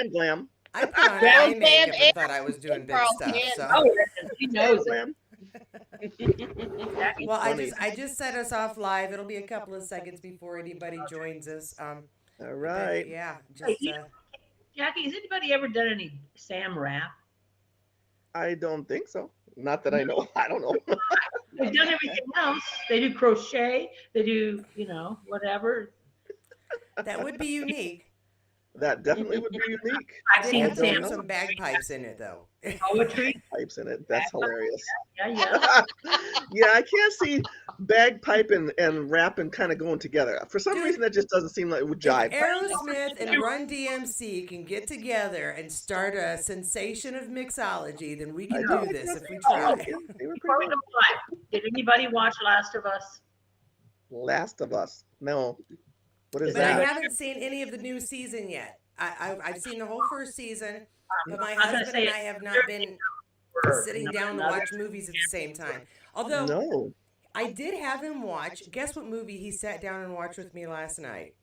Glam Glam. I put on Well, eye Sam makeup and and thought I was doing big Carl stuff. can. So, Oh, she knows it. Glam. Jackie. well, Funny. I just set us off live. It'll be a couple of seconds before anybody joins us. All But right. yeah, Hey, just Jackie, has anybody ever done any Sam rap? I don't think so. Not that I know. I don't know. They've done everything else. They do crochet. They do, whatever. that would be unique. That definitely would be unique. I've They'd seen have to don't have know. some bagpipes in it, though. poetry. Pipes in it. That's hilarious. Yeah. Yeah, I can't see bagpipe and rap and kind of going together. For some Dude, reason, that just doesn't seem like it would If jive. Aerosmith and Run DMC can get together and start a sensation of mixology, then we can do this if we try. They were Before we pretty go live, did anybody watch Last of Us? Last of Us. No. What is But I that? haven't seen any of the new season yet. I've seen the whole first season, but my I'm gonna husband say and I have not been sitting down to watch movies at the same time. Although No. I did have him watch. Guess what movie he sat down and watched with me last night?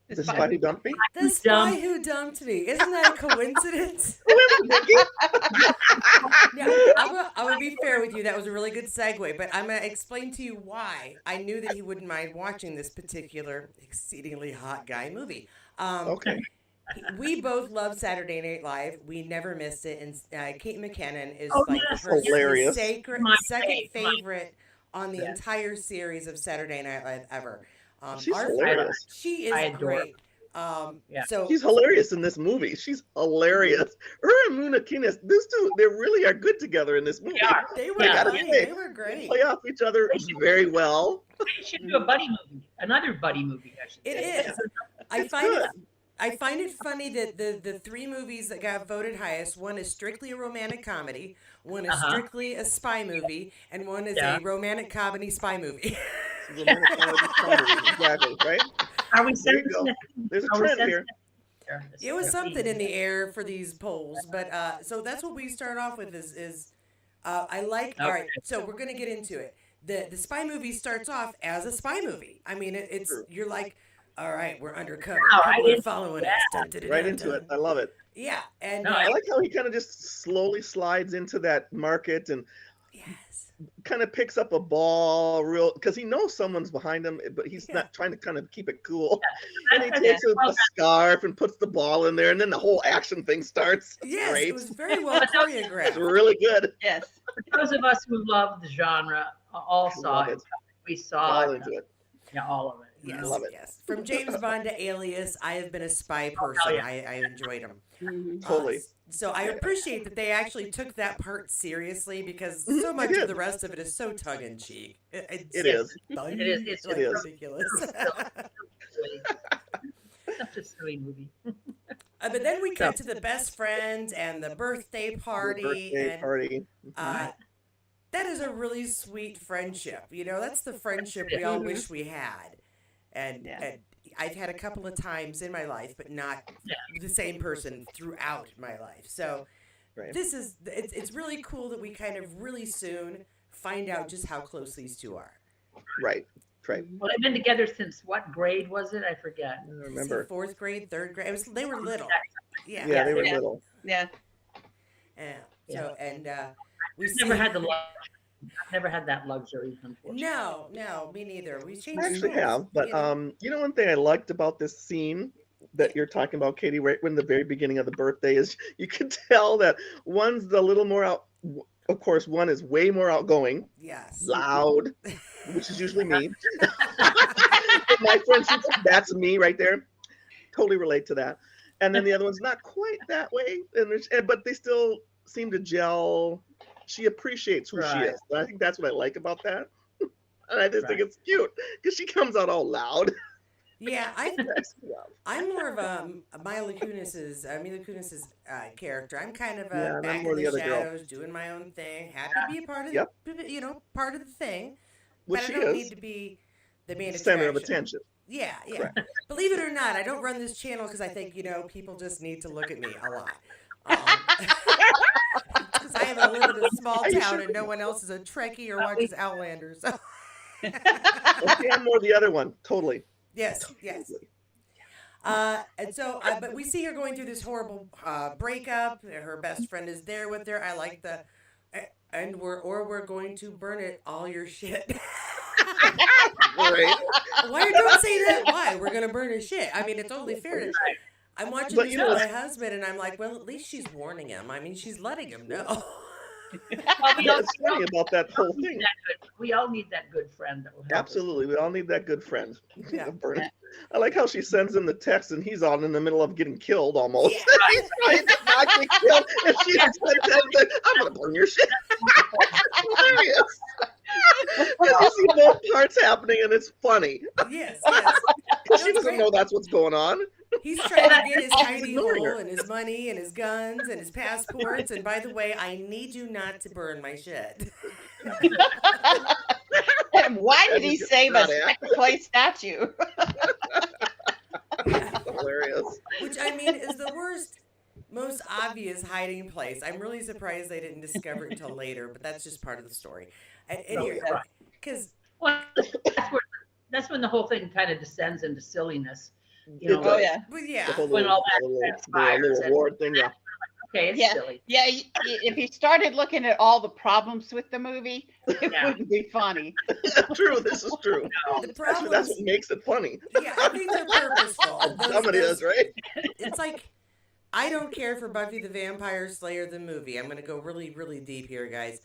The Spidey Dumpy? The Spy Who Dumped Me. Isn't that a coincidence? Now, I'm gonna be fair with you. That was a really good segue, but I'm gonna explain to you why I knew that he wouldn't mind watching this particular exceedingly hot guy movie. Okay. We both love Saturday Night Live. We never missed it, and Kate McKinnon is Oh, like yes. Hilarious. second My favorite on the Yes. entire series of Saturday Night Live ever. She's Our- hilarious. She is I adore her. great. Yeah. So She's hilarious in this movie. She's hilarious. Her and Muna Kunis, these two, they really are good together in this movie. They are. they were Yeah. funny. They They were great. play off each other very well. They should do a buddy movie, another buddy movie, I should It say. is. I It's find good. it. I find it funny that the three movies that got voted highest, one is strictly a romantic comedy, one is strictly a spy movie, and one is Yeah. a romantic comedy spy movie. Exactly, right? Are we There you go. sensitive? There's a Are we trend here. sensitive? It was something in the air for these polls, but so that's what we start off with is I like. All right, Okay. so we're gonna get into it. The spy movie starts off as a spy movie. I mean, it's you're like, all right, we're undercover. Wow, People I are didn't- following us. Dun, dun, dun, Right dun, into it. dun. I love it. Yeah, and No, I like how he kind of just slowly slides into that market and yes. kind of picks up a ball real because he knows someone's behind him, but he's Yeah. not trying to kind of keep it cool. And he That's- takes well, a scarf and puts the ball in there, and then the whole action thing starts. It's Yes, great. it was very well It's choreographed. really good. Yes. For those of us who love the genre all saw Love it. it. We saw All it. into it. Yeah, all of it. Yes, Love it. yes. From James Bond to Alias, I have been a spy person. yeah. I enjoyed them. Mhm. Totally. So I appreciate that they actually took that part seriously because Mhm, so they much of did. the rest of it is so tongue in cheek. It's It is. It is. It's like It is. ridiculous. Such a silly movie. But then we cut to the best friends and the birthday party, Birthday and party. uh, that is a really sweet friendship. You know, that's the friendship we all wish we had. And, Yeah. and I've had a couple of times in my life, but not Yeah. the same person throughout my life. So Right. it's really cool that we kind of really soon find out just how close these two are. Right. Right. Well, they've been together since what grade was it? I forget. I Is it remember. fourth grade, third grade. They were little. Yeah. Yeah, they were Yeah. little. Yeah. Yeah. So and we I've never see- had the I've never had that luxury, unfortunately. No, me neither. We changed. I actually schools, have, but you know, one thing I liked about this scene that you're talking about, Katie, right when the very beginning of the birthday is, you can tell that one's a little more out. Of course, one is way more outgoing, Yes. loud, which is usually me. My friend, that's me right there. Totally relate to that. And then the other one's not quite that way, but they still seem to gel. She appreciates who she Right. is. I think that's what I like about that. And I just think Right. it's cute because she comes out all loud. Yeah, Cracks me up. I'm more of Mila Kunis's character. I'm kind of Yeah, and back I'm more in the the other girl. shadows, doing my own thing. Happy to be a part of Yep. part of the thing. Well, But she I don't is need to be the main center of attraction. attention. Yeah. Believe it or not, I don't run this channel because I think people just need to look at me a lot. Because I have a live in a small Are you town sure? and no one else is a Trekkie or watches Outlander. So Okay, I'm more the other one. Totally. yes. And so, but we see her going through this horrible breakup. Her best friend is there with her. I like and we're going to burn it all your shit. Right. Why don't say that? Why we're gonna burn his shit? I mean, it's totally fair. I'm watching But this you know, with my husband, and I'm like, well, at least she's warning him. I mean, she's letting him know. Well, it's funny about that whole thing. We all need that good friend that will help Absolutely, we all need that good friend. Yeah. Burn. I like how she sends him the text, and he's on in the middle of getting killed almost. Yeah. He's trying to not get killed, and she just said, "I'm gonna burn your shit." It's hilarious. Because you see both parts happening, and it's funny. Yes, yes. She doesn't know that's what's going on. He's trying to get his tiny ignoring her. hole and his money and his guns and his passports. And by the way, I need you not to burn my shit. And why did he save a Not it. second place statue? Hilarious. Which, I mean, is the worst, most obvious hiding place. I'm really surprised they didn't discover it until later, but that's just part of the story. And here, because Well, that's when the whole thing kind of descends into silliness. You know, Oh yeah, but yeah, The whole When all that little transpires and- award thing, yeah. okay, it's yeah, silly. yeah. If he started looking at all the problems with the movie, it Yeah. wouldn't be funny. True, this is true. the That's problem what is, makes it funny. yeah, I think they're purposeful. Somebody is, right? It's like, I don't care for Buffy the Vampire Slayer the movie. I'm going to go really, really deep here, guys.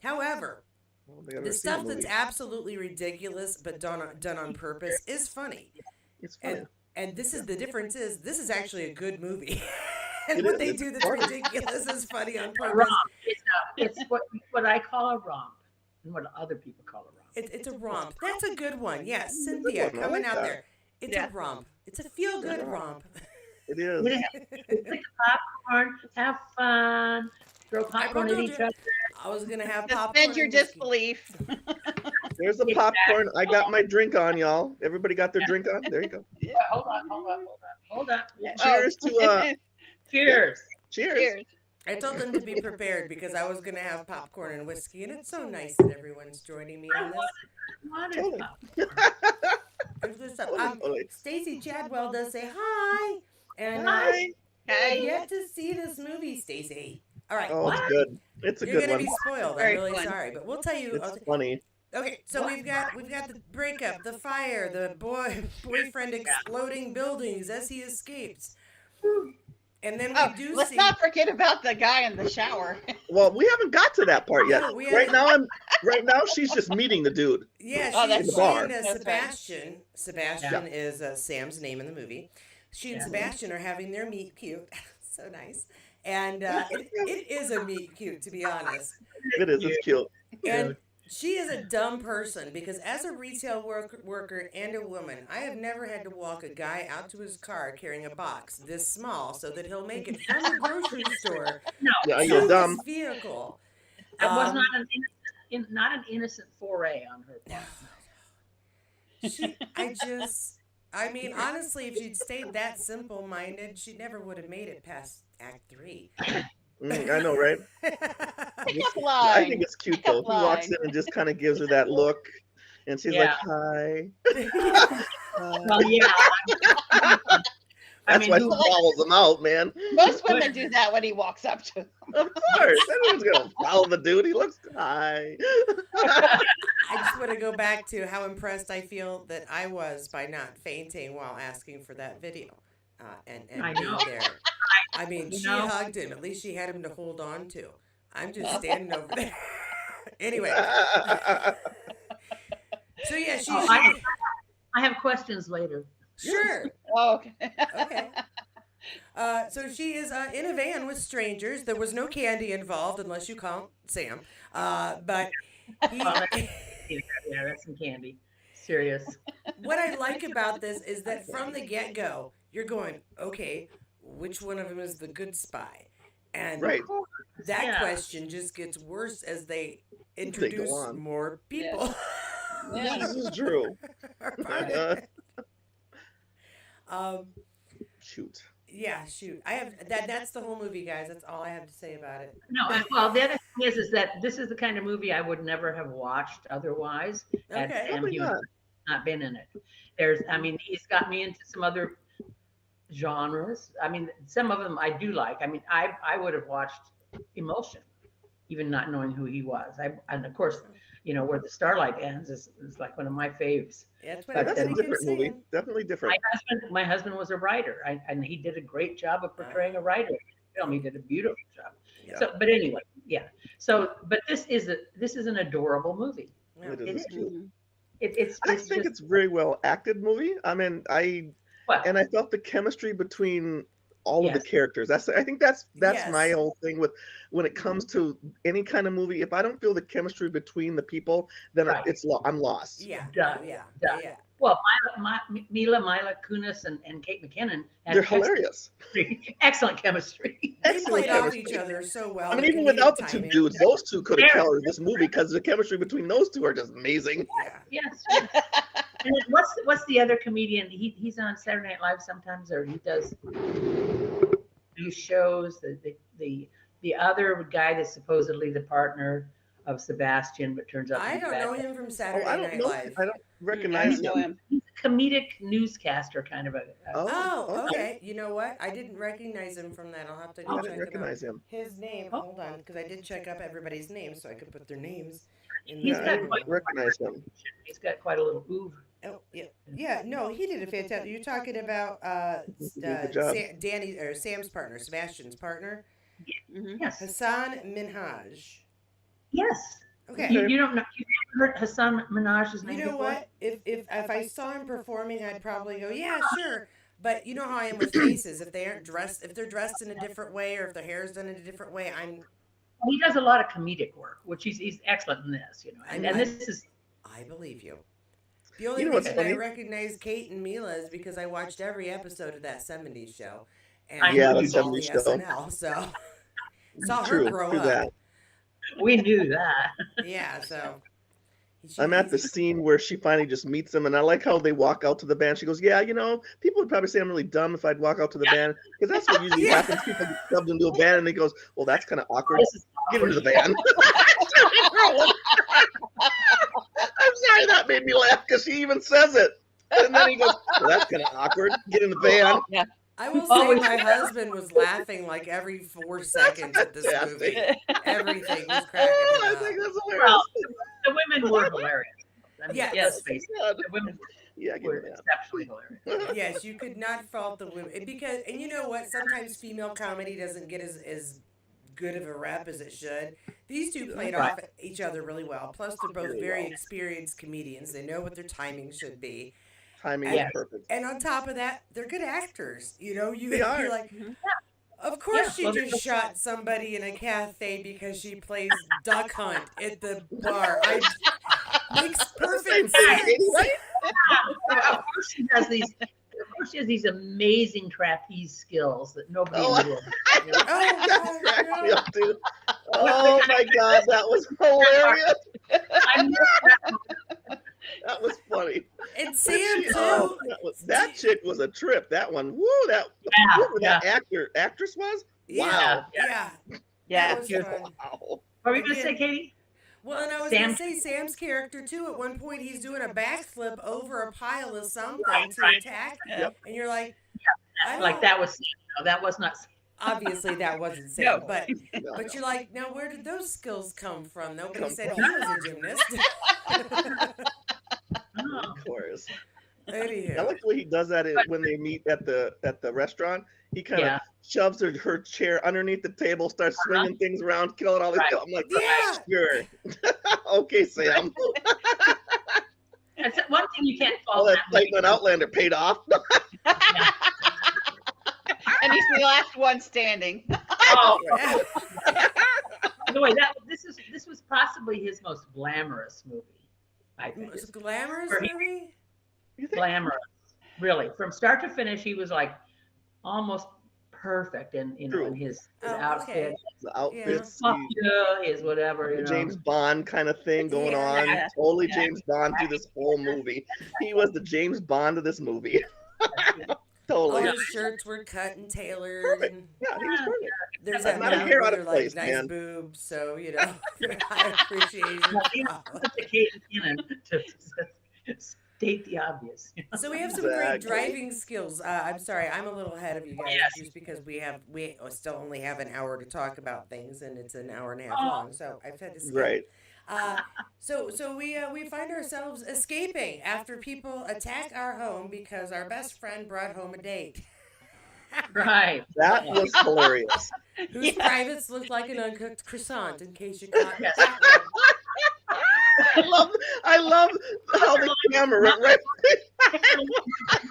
However, Well, they gotta the see stuff movie. that's absolutely ridiculous but done on purpose is funny. It's funny. And this is the difference is this is actually a good movie. And It what is, they it's do that's funny. ridiculous is funny on A purpose. romp. It's what I call a romp, and what other people call a romp. It's a romp. That's a good one. Yes, It's a good Cynthia one. I coming like out that. there. It's Yeah. a romp. It's a feel-good romp. It is. Pick popcorn, have fun, throw popcorn at told each you. other. I was gonna have popcorn. Suspend your and whiskey. disbelief. There's the popcorn. I got my drink on, y'all. Everybody got their drink on? There you go. Hold on. Yeah. Cheers to Cheers. cheers. Cheers. I told them to be prepared because I was gonna have popcorn and whiskey, and it's so nice that everyone's joining me on this. What is Totally. popcorn? There's this stuff. Totally. Stacy Chadwell does say hi, and Hi. I've Hey. yet to see this movie, Stacy. All right, Oh, it's good. It's a you're good gonna one. be spoiled. Very I'm really fun. sorry, but we'll tell you. It's funny. Okay, so we've got the breakup, the fire, the boyfriend exploding buildings as he escapes, and then we Oh, do let's see. not forget about the guy in the shower. Well, we haven't got to that part yet. No, we Right haven't. now she's just meeting the dude. Yeah, Oh, she, that's she bar. and That's right. Sebastian. Sebastian is Sam's name in the movie. She and Sebastian are having their meet cute. So nice. And it is a meet cute, to be honest. It is. It's cute. And she is a dumb person because as a retail worker and a woman, I have never had to walk a guy out to his car carrying a box this small so that he'll make it from the grocery store No, Yeah, to you're his dumb. vehicle. that was Um, not an innocent foray on her part. I mean, honestly, if she'd stayed that simple-minded, she never would have made it past Act 3. I know, right? I Line. think it's cute though. He walks in and just kind of gives her that look, and she's like, "Hi." Well, yeah. That's why she follows him out, man. Most women do that when he walks up to them. Of course, everyone's gonna follow the dude. He looks hi. I just want to go back to how impressed I feel that I was by not fainting while asking for that video. And I being know. there. I mean, she know. hugged him. At least she had him to hold on to. I'm just standing over there. Anyway, so yeah, she. Oh, I have questions later. Sure. Oh, okay. Okay. So she is in a van with strangers. There was no candy involved, unless you count Sam. But he, Yeah, that's some candy. Serious. what I like about this is that from the get-go, you're going, okay, which one of them is the good spy? And Right. that Yeah. question just gets worse as they introduce on. more people. Yeah. This is true. Shoot. Yeah, shoot. I have that's the whole movie, guys. That's all I have to say about it. No, well, the other thing is that this is the kind of movie I would never have watched otherwise had Okay. Sam Probably Hewitt not. not been in it. I mean, he's got me into some other genres. I mean, some of them I do like. I mean, I would have watched Emulsion, even not knowing who he was. And of course, where the Starlight ends is like one of my faves. That's what Yeah, But that's a everybody then keeps different movie. saying. Definitely different. my husband was a writer, and he did a great job of portraying a writer in the film. He did a beautiful job. Yeah. So, but anyway, yeah. So, but this is an adorable movie. Yeah. It It is is. cute. It's I think just it's a very well acted movie. I mean, I well, felt the chemistry between all of the yes, characters. I think that's my Yes. whole thing with when it comes to any kind of movie. If I don't feel the chemistry between the people, then right. I'm lost. Yeah. Done. Yeah. Done. Yeah. Well, Mila Kunis and Kate McKinnon had They're hilarious. excellent chemistry. They Excellent played off chemistry. each other so well. I mean, the even comedic without the two timing. dudes, those two could have They're- colored this movie because the chemistry between those two are just amazing. Yeah. Yes. And then what's the other comedian? He's on Saturday Night Live sometimes, or he does news shows. The other guy that's supposedly the partner of Sebastian, but turns out to I be don't bad. know him from Oh, Saturday I don't Night know. Live. I don't I recognize know him. him. He's a comedic newscaster kind of a. Oh, okay. You know what? I didn't recognize him from that. I'll have to I go didn't check him out. recognize him. His name. Oh. Hold on, because I did check up everybody's names so I could put their names in He's Yeah, I got didn't quite- recognize him. He's got quite a little oeuvre. Oh yeah, yeah. No, he did a fantastic. You're talking about He did a good job. Danny or Sam's partner, Sebastian's partner, Mhm. Yes. Hassan Minhaj. Yes. Okay. You don't know. You've never heard Hassan Minaj's name You know before? what? If I saw him performing, I'd probably go, yeah, sure. But you know how I am with faces. If they aren't dressed, if they're dressed in a different way, or if their hair's done in a different way, He does a lot of comedic work, which he's excellent in this. And this is I believe you. The only You know what's reason I funny? recognize Kate and Mila is because I watched every episode of that '70s show, and I Yeah, knew the you all the 70s show. SNL. So saw her True, grow true up. that. we knew that. Yeah, so I'm at the scene where she finally just meets him, and I like how they walk out to the band. She goes, "Yeah, people would probably say I'm really dumb if I'd walk out to the band, because that's what usually Yeah. happens. People get subbed into a band, and he goes, well, that's kind of awkward. This is Get into the band." I'm sorry, that made me laugh because she even says it. And then he goes, well, that's kind of awkward. Get in the van. I will Oh, say my husband was laughing like every 4 seconds at this movie. fantastic. Everything was cracking Oh, I him think up. that's hilarious. Well, the women were hilarious. I mean, Yes. let's face it, God. the women Yeah, give were me that. exceptionally hilarious. Yes, you could not fault the women because, and you know what? Sometimes female comedy doesn't get as good of a rep as it should. These two played Right. off each other really well. Plus, they're both Really very well. experienced comedians. They know what their timing should be. Timing Yeah. was perfect. And on top of that, they're good actors. They are. You're like, Mhm. of course Yeah, she well, just shot somebody in a cafe because she plays Duck Hunt at the bar. Makes Same perfect thing, sense. Katie, right? Of course she has these amazing trapeze skills that nobody Oh, in the world. Oh, That God, cracked no. me up, too. Oh, my God, that was hilarious. I know That was funny. And Sam too. Oh, that chick was a trip. That one. Woo, whoever that actress was. Wow. Yeah. Yeah. That was Yeah. fun. Wow. What were you gonna say, Katie? Well, and I was going to say Sam's character too. At one point, he's doing a backflip over a pile of something to Right. attack, Yep. and you're like, I Like don't- that was that was not. Obviously, that wasn't Sam, No. but No, no. you're like, now where did those skills come from? Nobody Come said from. he was a gymnast. Oh, Of course. I Anywho, like the way he does that when they meet at the restaurant. He kind of Yeah. shoves her chair underneath the table, starts swinging things around, killing all these. Right. I'm like, Yeah. sure. Okay, Sam. That's one thing you can't All fault. that that movie. fighting on Outlander paid off. And he's the last one standing. Oh, yeah. by the way, this was possibly his most glamorous movie. I think It's a glamorous For- movie. You think? glamorous, really, from start to finish. He was like almost perfect in True. in his Oh, outfit, okay. The outfits, his whatever. the James Bond kind of thing going Yeah. on. Yeah. Totally Yeah. James Bond through this whole movie. He was the James Bond of this movie. Totally. All his shirts were cut and tailored. Perfect. And Yeah, he was perfect. there's Not that a movie hair where out they're of like place, nice man. boobs, so you know, high appreciation. Put the Kate McKinnon to state the obvious. So we have some great Exactly. driving skills. I'm sorry, I'm a little ahead of you guys Yes. just because we still only have an hour to talk about things, and it's an hour and a half Oh. long. So I've had to skip. Right. So we find ourselves escaping after people attack our home because our best friend brought home a date Right. That was hilarious. whose privates looked like an uncooked croissant. In case you caught Yes. that one. I love how the camera went right.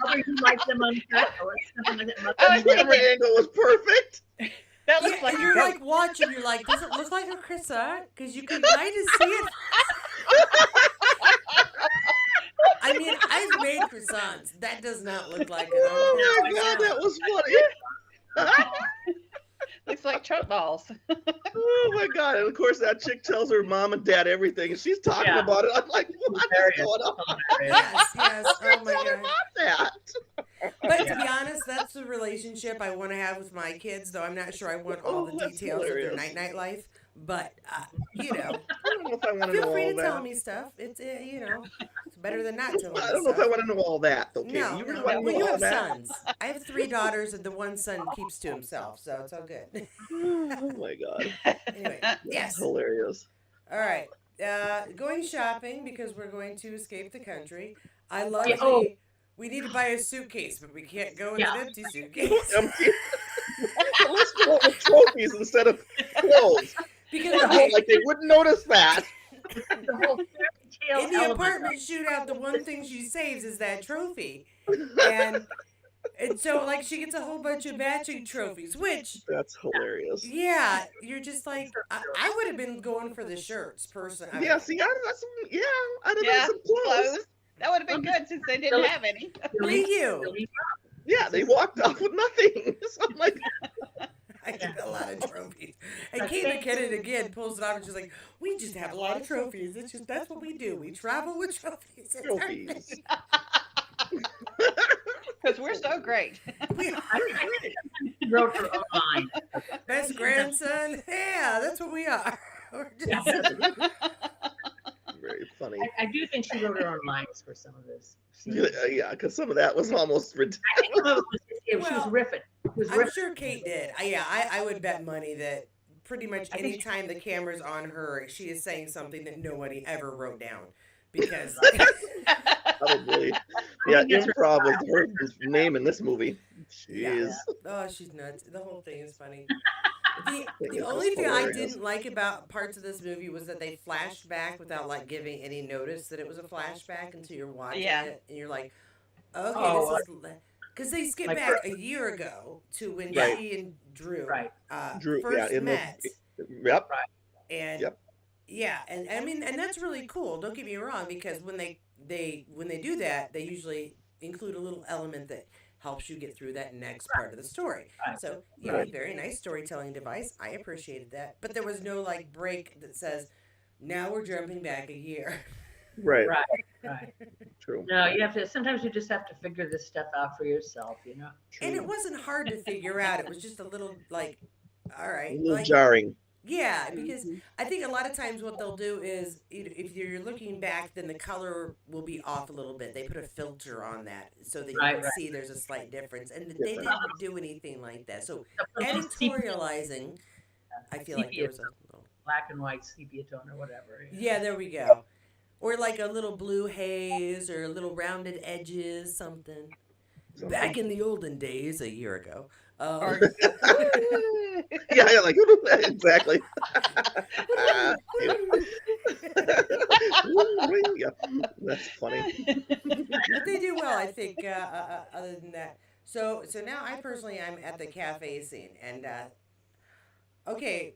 Mother, you like them uncut or something like that. Mother, Oh, you The like camera them- angle was perfect. That Yeah, looks like and a you're goat. like watching. You're like, does it look like a croissant? Because you can kind of see it. I mean, I've made croissants. That does not look like an Oh uncooked my god, that croissant. was funny. Looks like Trump balls. Oh my god! And of course, that chick tells her mom and dad everything, and she's talking Yeah. about it. I'm like, what is Hilarious. going on? Yes, yes. Oh my Tell their god. mom that. But to be honest, that's the relationship I want to have with my kids. Though I'm not sure I want all the Oh, that's details of their hilarious. night life. But you know, I don't know if I want to feel know free all to that. tell me stuff. It's you know, it's better than not telling me I don't know if I stuff. want to know all that, though, Katie. No, You really no. want to Well, know you all have that? sons. I have 3 daughters, and the one son keeps to himself, so it's all good. Oh my god, Anyway, that's yes. hilarious. All right. Going shopping because we're going to escape the country. I love Yeah, oh. we need to buy a suitcase, but we can't go with Yeah. an empty suitcase. Empty. Let's go with trophies instead of clothes. Because Like they wouldn't notice that. The whole fairy tale in the element. apartment shootout, the one thing she saves is that trophy. And so like she gets a whole bunch of matching trophies, which That's hilarious. yeah, you're just like I would have been going for the shirts personally. Yeah, see, I'd have Yeah, done some clothes. clothes. That would have been good since they didn't have any. Thank you. Yeah, they walked off with nothing. So I'm like, I get a lot of trophies. And Kate McKinnon again pulls it off and she's like, we just have a lot of trophies. It's just that's what we do. We travel with trophies. It's our trophies. thing. Because we're so great. We She wrote her own line. best grandson. Yeah, that's what we are. We're just- very funny. I do think she wrote her own lines for some of this. Yeah, because some of that was almost ridiculous. I think some of it was, she was Well, riffing. It was I'm riffing. sure Kate did. I would bet money that pretty much I think any time the camera's on her, she is saying something that nobody ever wrote down. Because Probably. Yeah, think that's her improv was her name in this movie. Yeah. Jeez. oh, she's nuts. The whole thing is funny. It The was only thing I hilarious. didn't like about parts of this movie was that they flashed back without like giving any notice that it was a flashback until you're watching Yeah. it and you're like, okay, Oh, this is because they skipped like back her- a year ago to when Right. she and Drew, Right. Drew, first in met, Yep. and Yep. yeah, and I mean, and that's really cool. Don't get me wrong, because when they do that, they usually include a little element that helps you get through that next part of the story. Right. So, you know, very nice storytelling device. I appreciated that. But there was no like break that says, now we're jumping back a year. Right. Right. Right. True. No, you have to. Sometimes you just have to figure this stuff out for yourself. You know. And it wasn't hard to figure out. It was just a little like, all A right. little Like, jarring. yeah, because I think a lot of times what they'll do is if you're looking back, then the color will be off a little bit. They put a filter on that so that you Right, can right. see there's a slight difference. And they Difference. didn't do anything like that. So Sepia, editorializing, I feel like there was a little. black and white sepia tone or whatever. you know. Yeah, there we go. Or like a little blue haze or a little rounded edges, something. Back in the olden days, a year ago. Or- Yeah, like exactly. Yeah, that's funny. But they do well, I think. Other than that, so now I personally I'm at the cafe scene, and okay,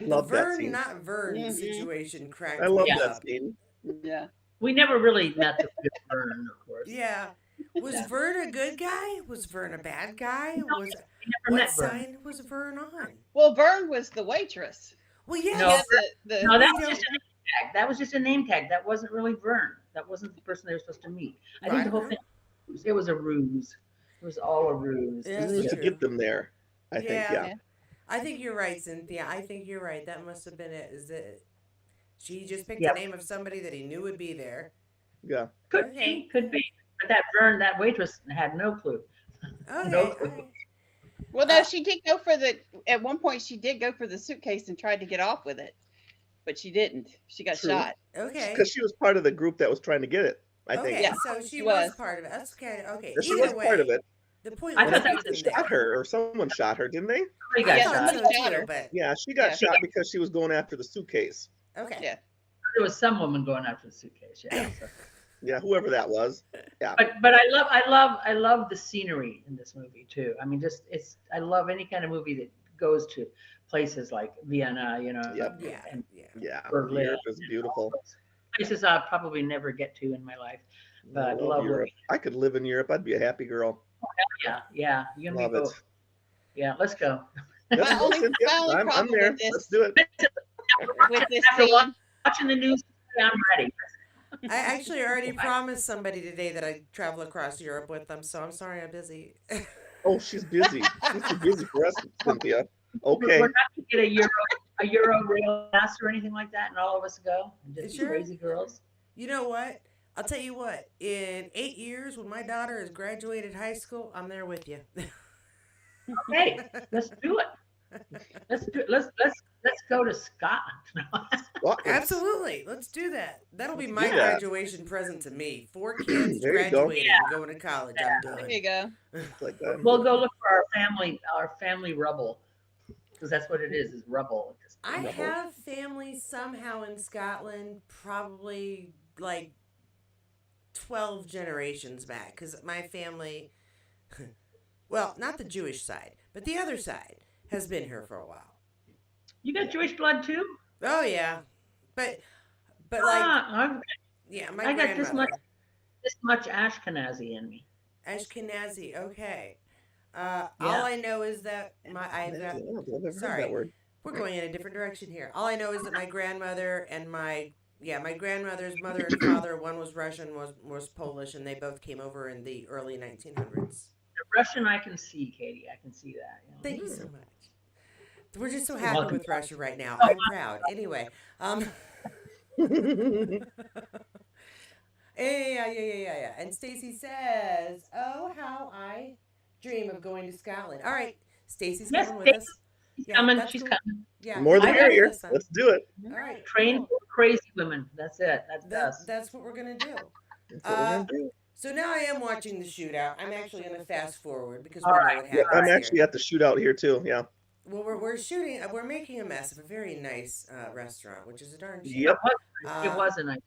Love the that Vern scene. not Vern Mhm. situation cracked I love me that up. scene. Yeah. We never really met the good Vern, of course. Yeah, was Vern a good guy? Was Vern a bad guy? No, Was We never what met Vern. sign was Vern on? Well, Vern was the waitress. Well, yeah, No. Yeah, the No, that we was don't- just a name tag. That was just a name tag. That wasn't really Vern. That wasn't the person they were supposed to meet. I think the whole Right. thing, it was a ruse. It was all a ruse. Yeah, Just that's to true. get them there, I think. Yeah. Yeah. I think you're right, Cynthia. I think you're right. That must have been it. Is it? She just picked Yep. the name of somebody that he knew would be there. Yeah. Could Okay. be, could be. But that waitress had no clue. No Okay. clue. Okay. Well, no, Uh, she did go for the. At one point, she did go for the suitcase and tried to get off with it, but she didn't. She got True. shot. okay. Because she was part of the group that was trying to get it, I think. Okay. Yeah, So she she was was. part of it. That's okay. Okay. Yeah, she was Either part of way, it. the point I And I was thought that think get was they them shot there. her, or someone shot her, didn't they? somebody I got Yeah, thought shot. somebody so shot too, her. but Yeah, she got Yeah, shot because she was going after the suitcase. okay. yeah. There was some woman going after the suitcase. Yeah. So. Yeah, whoever that was. Yeah. But I love the scenery in this movie too. I mean, just I love any kind of movie that goes to places like Vienna, Yep. Yeah. and Yeah. Yeah. Berlin. Europe is beautiful. Places I'll probably never get to in my life, I but love love Europe. living. I could live in Europe. I'd be a happy girl. Yeah, yeah. You and me Love it. both. Yeah, let's go. Let's My go, only, Cynthia. my only I'm problem there. with Let's this, do it. with this After scene, watching the news, I'm ready. I actually already promised somebody today that I'd travel across Europe with them, so I'm sorry I'm busy. Oh, she's busy. She's too busy for us, Cynthia. Okay. We're not going to get a Euro rail pass or anything like that, and all of us go and just be Sure. crazy girls. You know what? I'll tell you what. In 8 years, when my daughter has graduated high school, I'm there with you. Okay, let's do it. Let's do it. Let's go to Scotland. Well, Absolutely. Let's do that. That'll be my do that. graduation present to me. 4 kids There you go. graduating and going to college. I'm there done. you go. it's like that. We'll go look for our family rubble, because that's what it is rubble. I No. have family somehow in Scotland, probably like 12 generations back, because my family, well, not the Jewish side, but the other side has been here for a while. You got Jewish blood too? Oh yeah, but like Ah, yeah, my I got this grandmother, this much Ashkenazi in me. Ashkenazi. Okay, Yeah. all I know is that I've Yeah, got. I've never heard Sorry. that word. We're going in a different direction here. All I know is that my grandmother and my grandmother's mother and father, one was Russian, was Polish, and they both came over in the early 1900s. The Russian I can see, Katie. I can see that. Thank you so much. We're just so You're happy welcome. with Russia right now. Oh, I'm proud. Anyway, yeah. And Stacy says, "Oh, how I dream of going to Scotland." All right, Stacy's Yes, coming with us. She's Yeah, coming. that's She's cool. coming. Yeah, More the I got merrier. this one. Let's do it. All right, Train cool. crazy women. That's it. That's us. That's what we're gonna do. That's what we're gonna do. So now I am watching the shootout. I'm actually going to fast forward because All we know right. what Yeah, happens I'm here. actually at the shootout here too. Yeah. Well, we're shooting. We're making a mess of a very nice restaurant, which is a darn shame. Yep. It was a nice.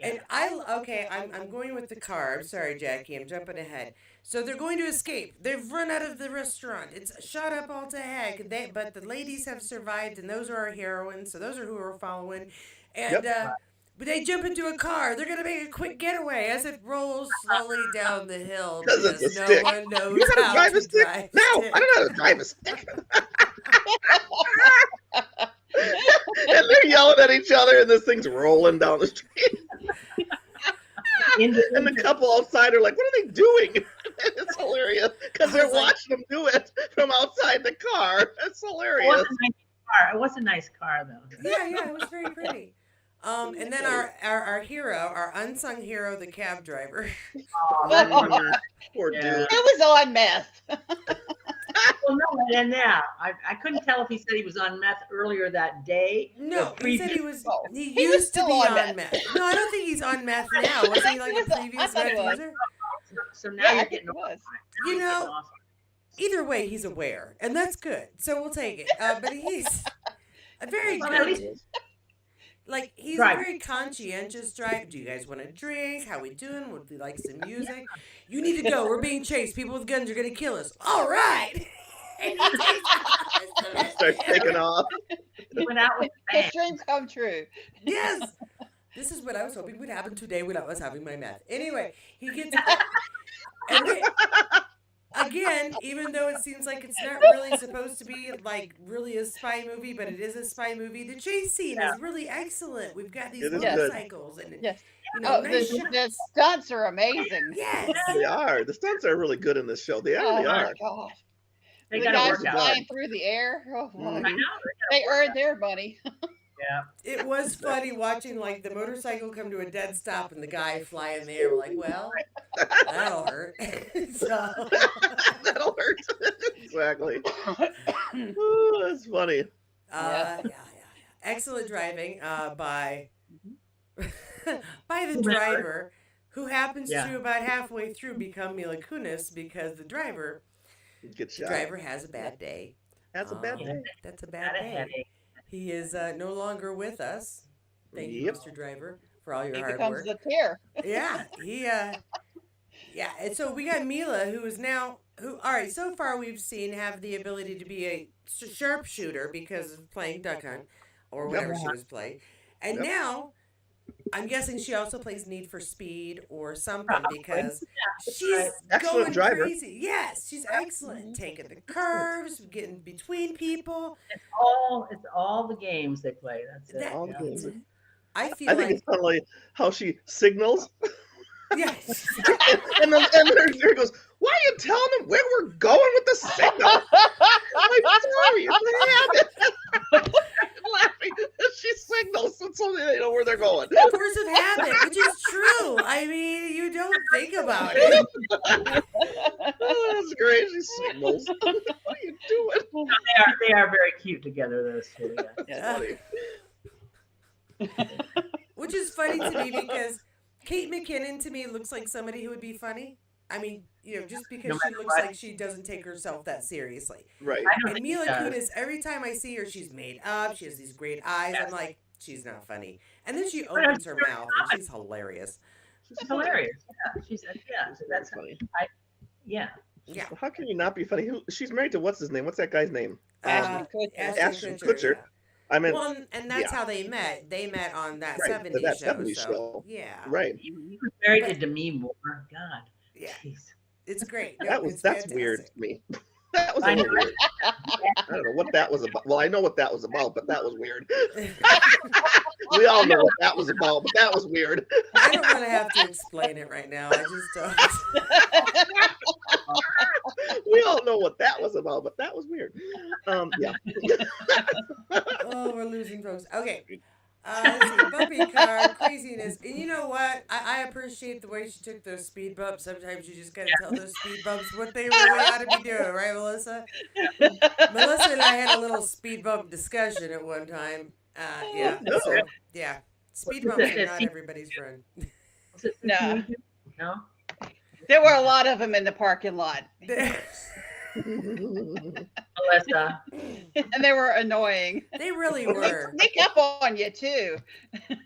And I'm going with the car. I'm sorry, Jackie. I'm jumping ahead. So they're going to escape. They've run out of the restaurant. It's shot up all to heck. But the ladies have survived, and those are our heroines. So those are who we're following. And but they jump into a car. They're gonna make a quick getaway as it rolls slowly down the hill 'Cause it's because a no stick. one knows You know how how to drive a to stick? drive. No, stick. I don't know how to drive a stick. And they're yelling at each other, and this thing's rolling down the street. And the couple outside are like, "What are they doing?" It's hilarious because they're watching them do it from outside the car. It's hilarious. It was a nice car though. Yeah, it was very pretty. And then our hero, our unsung hero, the cab driver. Oh, that one. Poor Yeah. dude. It was on meth. Well, no, and yeah, I couldn't tell if he said he was on meth earlier that day. No, or he said he previous. was. He He was used to still be on on meth. meth. No, I don't think he's on meth now. Was he like He a was- I previous thought he meth was. user? So now Yeah, I you're think getting it was. You know, either way, he's aware, and that's good. So we'll take it. But he's a very Well, at good. least- Like he's Right. a very conscientious driver. Do you guys want to drink? How we doing? Would we like some music? You need to go. We're being chased. People with guns are gonna kill us. All right. And he takes off. Starts taking off. He went out with a His bang. dreams come true. Yes. This is what I was hoping would happen today when I was having my meth. Anyway, he gets and then, again, even though it seems like it's not really supposed to be like really a spy movie, but it is a spy movie. The chase scene is really excellent. We've got these It is good. motorcycles and Yes. you know, Oh, nice the shots. stunts are amazing. Yes. They are. The stunts are really good in this show. They Oh really my are. god. They The got to guys work out. flying through the air. Oh, Mhm. my. I know. They earned their money. Yeah. It was funny watching like the motorcycle come to a dead stop and the guy fly in the air. We're like, well, that'll hurt. So That'll hurt. Exactly. Ooh, that's funny. yeah. Excellent driving by by the driver, who happens Yeah. to about halfway through become Mila Kunis because the Get shot. driver has a bad day. That's a bad day. That's a Got bad a day. headache. He is no longer with us. Thank you, Yep. Mr. Driver, for all your He hard becomes work. the tear. Yeah, yeah, and so we got Mila, who is now all right, so far we've seen have the ability to be a sharpshooter because of playing Duck Hunt or whatever she was playing. And Yep. now I'm guessing she also plays Need for Speed or something because right. she's Excellent going driver. crazy. Yes, she's excellent. Taking the curves, getting between people. It's all the games they play. That's it. That- All the Yeah. games. I feel I think like it's kind of like how she signals, yes. and then there goes, "Why are you telling them where we're going with the signal?" I'm like, "Sorry, it's a habit." I'm laughing. She signals so they know where they're going. Force of habit, which is true. I mean, you don't think about it. Oh, that's great. She signals. What are you doing? They are very cute together, those two. Yeah. Yeah. Funny. Which is funny to me because Kate McKinnon to me looks like somebody who would be funny. I mean, just because No she matter looks what. like she doesn't take herself that seriously. Right. I don't And think Mila it does. Kunis, every time I see her, she's made up. She has these great eyes. I'm like, she's not funny. And then she opens her mouth and she's hilarious. She's hilarious. Yeah. That's funny. yeah. Yeah. How can you not be funny? She's married to what's his name? What's that guy's name? Ashton Kutcher. Ashton Kutcher. yeah. I mean, Well, and that's yeah. how they met. They met on that Right, 70s that show. 70s so, show. yeah. right. He was married to Demi Moore. God. Yeah. Jeez. It's great. No, That's fantastic. weird to me. That was a I know. little weird. I don't know what that was about. Well, I know what that was about, but that was weird. We all know what that was about, but that was weird. I don't want to have to explain it right now. I just don't. We all know what that was about, but that was weird. Yeah. Oh, we're losing folks. Okay. Let's see. Bumpy car, craziness. And you know what? I appreciate the way she took those speed bumps. Sometimes you just gotta tell those speed bumps what they really ought to be doing, right, Melissa? Melissa and I had a little speed bump discussion at one time. Yeah. So, yeah. Speed bumps are not everybody's friend. No. No. There were a lot of them in the parking lot, Melissa. and they were annoying. They really were. Sneak up on you too. What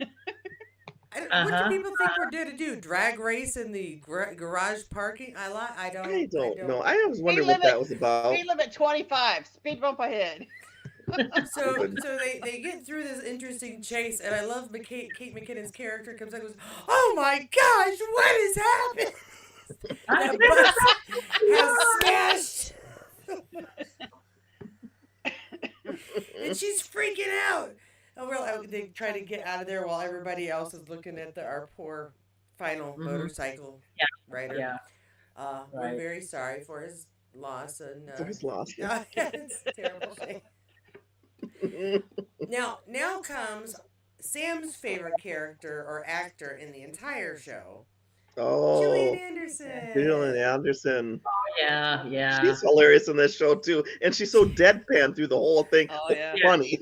Uh-huh. do people think we're there to do? Drag race in the garage parking? I don't. I don't know. I always wondered what that was about. Speed limit 25. Speed bump ahead. So they get through this interesting chase, and I love Kate McKinnon's character comes out and goes, "Oh my gosh, what is happening?" That bus has smashed, and she's freaking out. And we're like, they try to get out of there while everybody else is looking at our poor final motorcycle rider. Yeah. We're Right. very sorry for his loss, and I was lost. it's a terrible thing. Now comes Sam's favorite character or actor in the entire show, Gillian Oh, Anderson. Gillian Anderson. Yeah. Yeah. She's hilarious in this show too, and she's so deadpan through the whole thing. Oh yeah. Funny.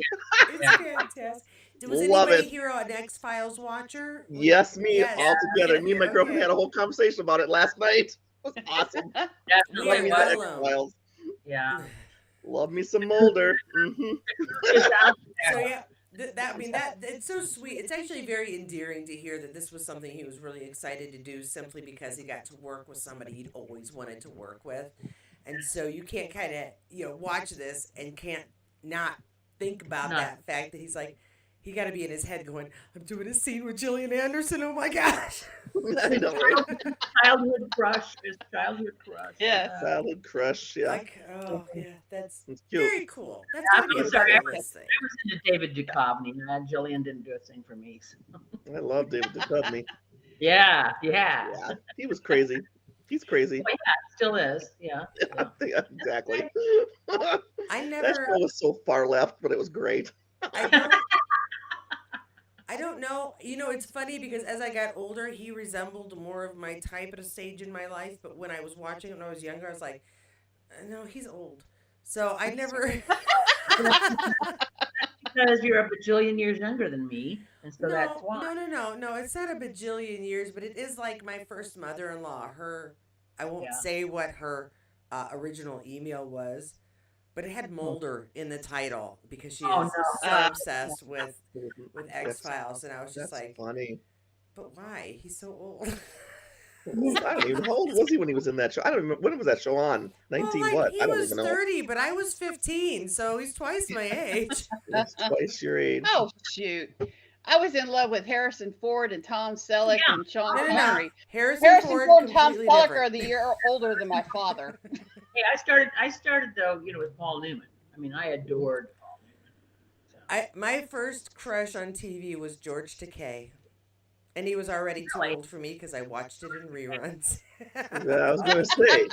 It's fantastic. Was Love anybody it. here an X-Files watcher? Yes, me Yes. all together. Me and my girlfriend Okay. had a whole conversation about it last night. It was awesome. Definitely Love me Yeah, some well alone. X-Files. Yeah. Love me some Mulder. Hmm. It's out So there. yeah, that it's so sweet. It's actually very endearing to hear that this was something he was really excited to do simply because he got to work with somebody he'd always wanted to work with, and so you can't kind of watch this and can't not think about No. that fact that he's like. He got to be in his head going, I'm doing a scene with Gillian Anderson. Oh my gosh. I know, right? Childhood crush. His childhood crush. Yes. Salad crush. Yeah, Like, oh, yeah, that's it's cute. very cool. That's I'm going to be a sorry, bucket list thing. I was into David Duchovny, man. Jillian didn't do a thing for me. So. I love David Duchovny. Yeah. Yeah, he was crazy. He's crazy. Well, yeah, still is. Yeah. Yeah, exactly. I That never, show was so far left, but it was great. I don't, I don't know. You know, it's funny because as I got older, he resembled more of my type at a stage in my life. But when I was watching him when I was younger, I was like, no, he's old. So I never. Because you're a bajillion years younger than me, and so that's No, why. no, no, no, no. It's not a bajillion years, but it is like my first mother-in-law. I won't Yeah. say what her original email was, but it had Mulder in the title because she Oh is no. so obsessed Mhm. with X Files, and I was just That's like, funny. but why? He's so old. Well, I don't even. How old was he when he was in that show? I don't remember. When was that show on? Well, 19 like what? he I don't was even know. 30, but I was 15, so he's twice my age. It's twice your age. Oh shoot! I was in love with Harrison Ford and Tom Selleck Yeah. and Sean No, no, no. Connery. Harrison Harrison Ford, Ford and Tom completely Selleck different. are the year older than my father. Hey, I started though, with Paul Newman. I mean, I adored Paul Newman. So. My first crush on TV was George Takei. And he was already too Really? old for me because I watched it in reruns. Yeah, I was gonna say.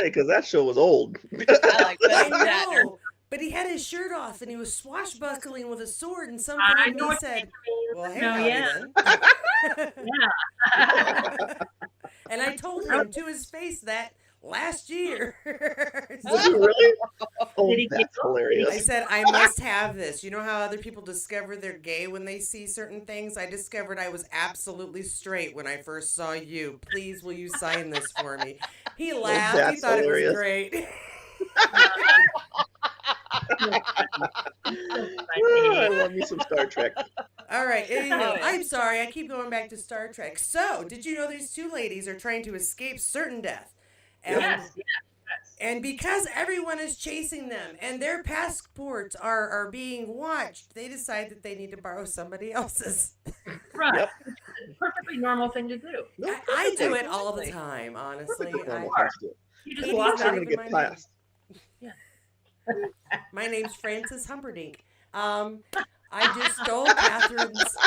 Because that show was old. I like I William Shatner. know, but he had his shirt off and he was swashbuckling with a sword, and something I in know me what said, "Well, hey, No, howdy yeah. then." Yeah. And I told him to his face that last year. Was he really? Oh, Did he that's giggle? I hilarious. said, I must have this. You know how other people discover they're gay when they see certain things? I discovered I was absolutely straight when I first saw you. Please, will you sign this for me? He laughed. He that's thought it was hilarious. great. I love me some Star Trek. All right, anyway, Oh, yeah. I'm sorry. I keep going back to Star Trek. So, did you know these two ladies are trying to escape certain death? And, Yes. and because everyone is chasing them and their passports are being watched, they decide that they need to borrow somebody else's. Right. Yep. It's a perfectly normal thing to do. No, I do it perfectly. all the time, honestly. Perfectly normal I, thing to do. You just Katie's walk not You're out. gonna even get my name. past. My name's Frances Humperdinck. I just stole Catherine's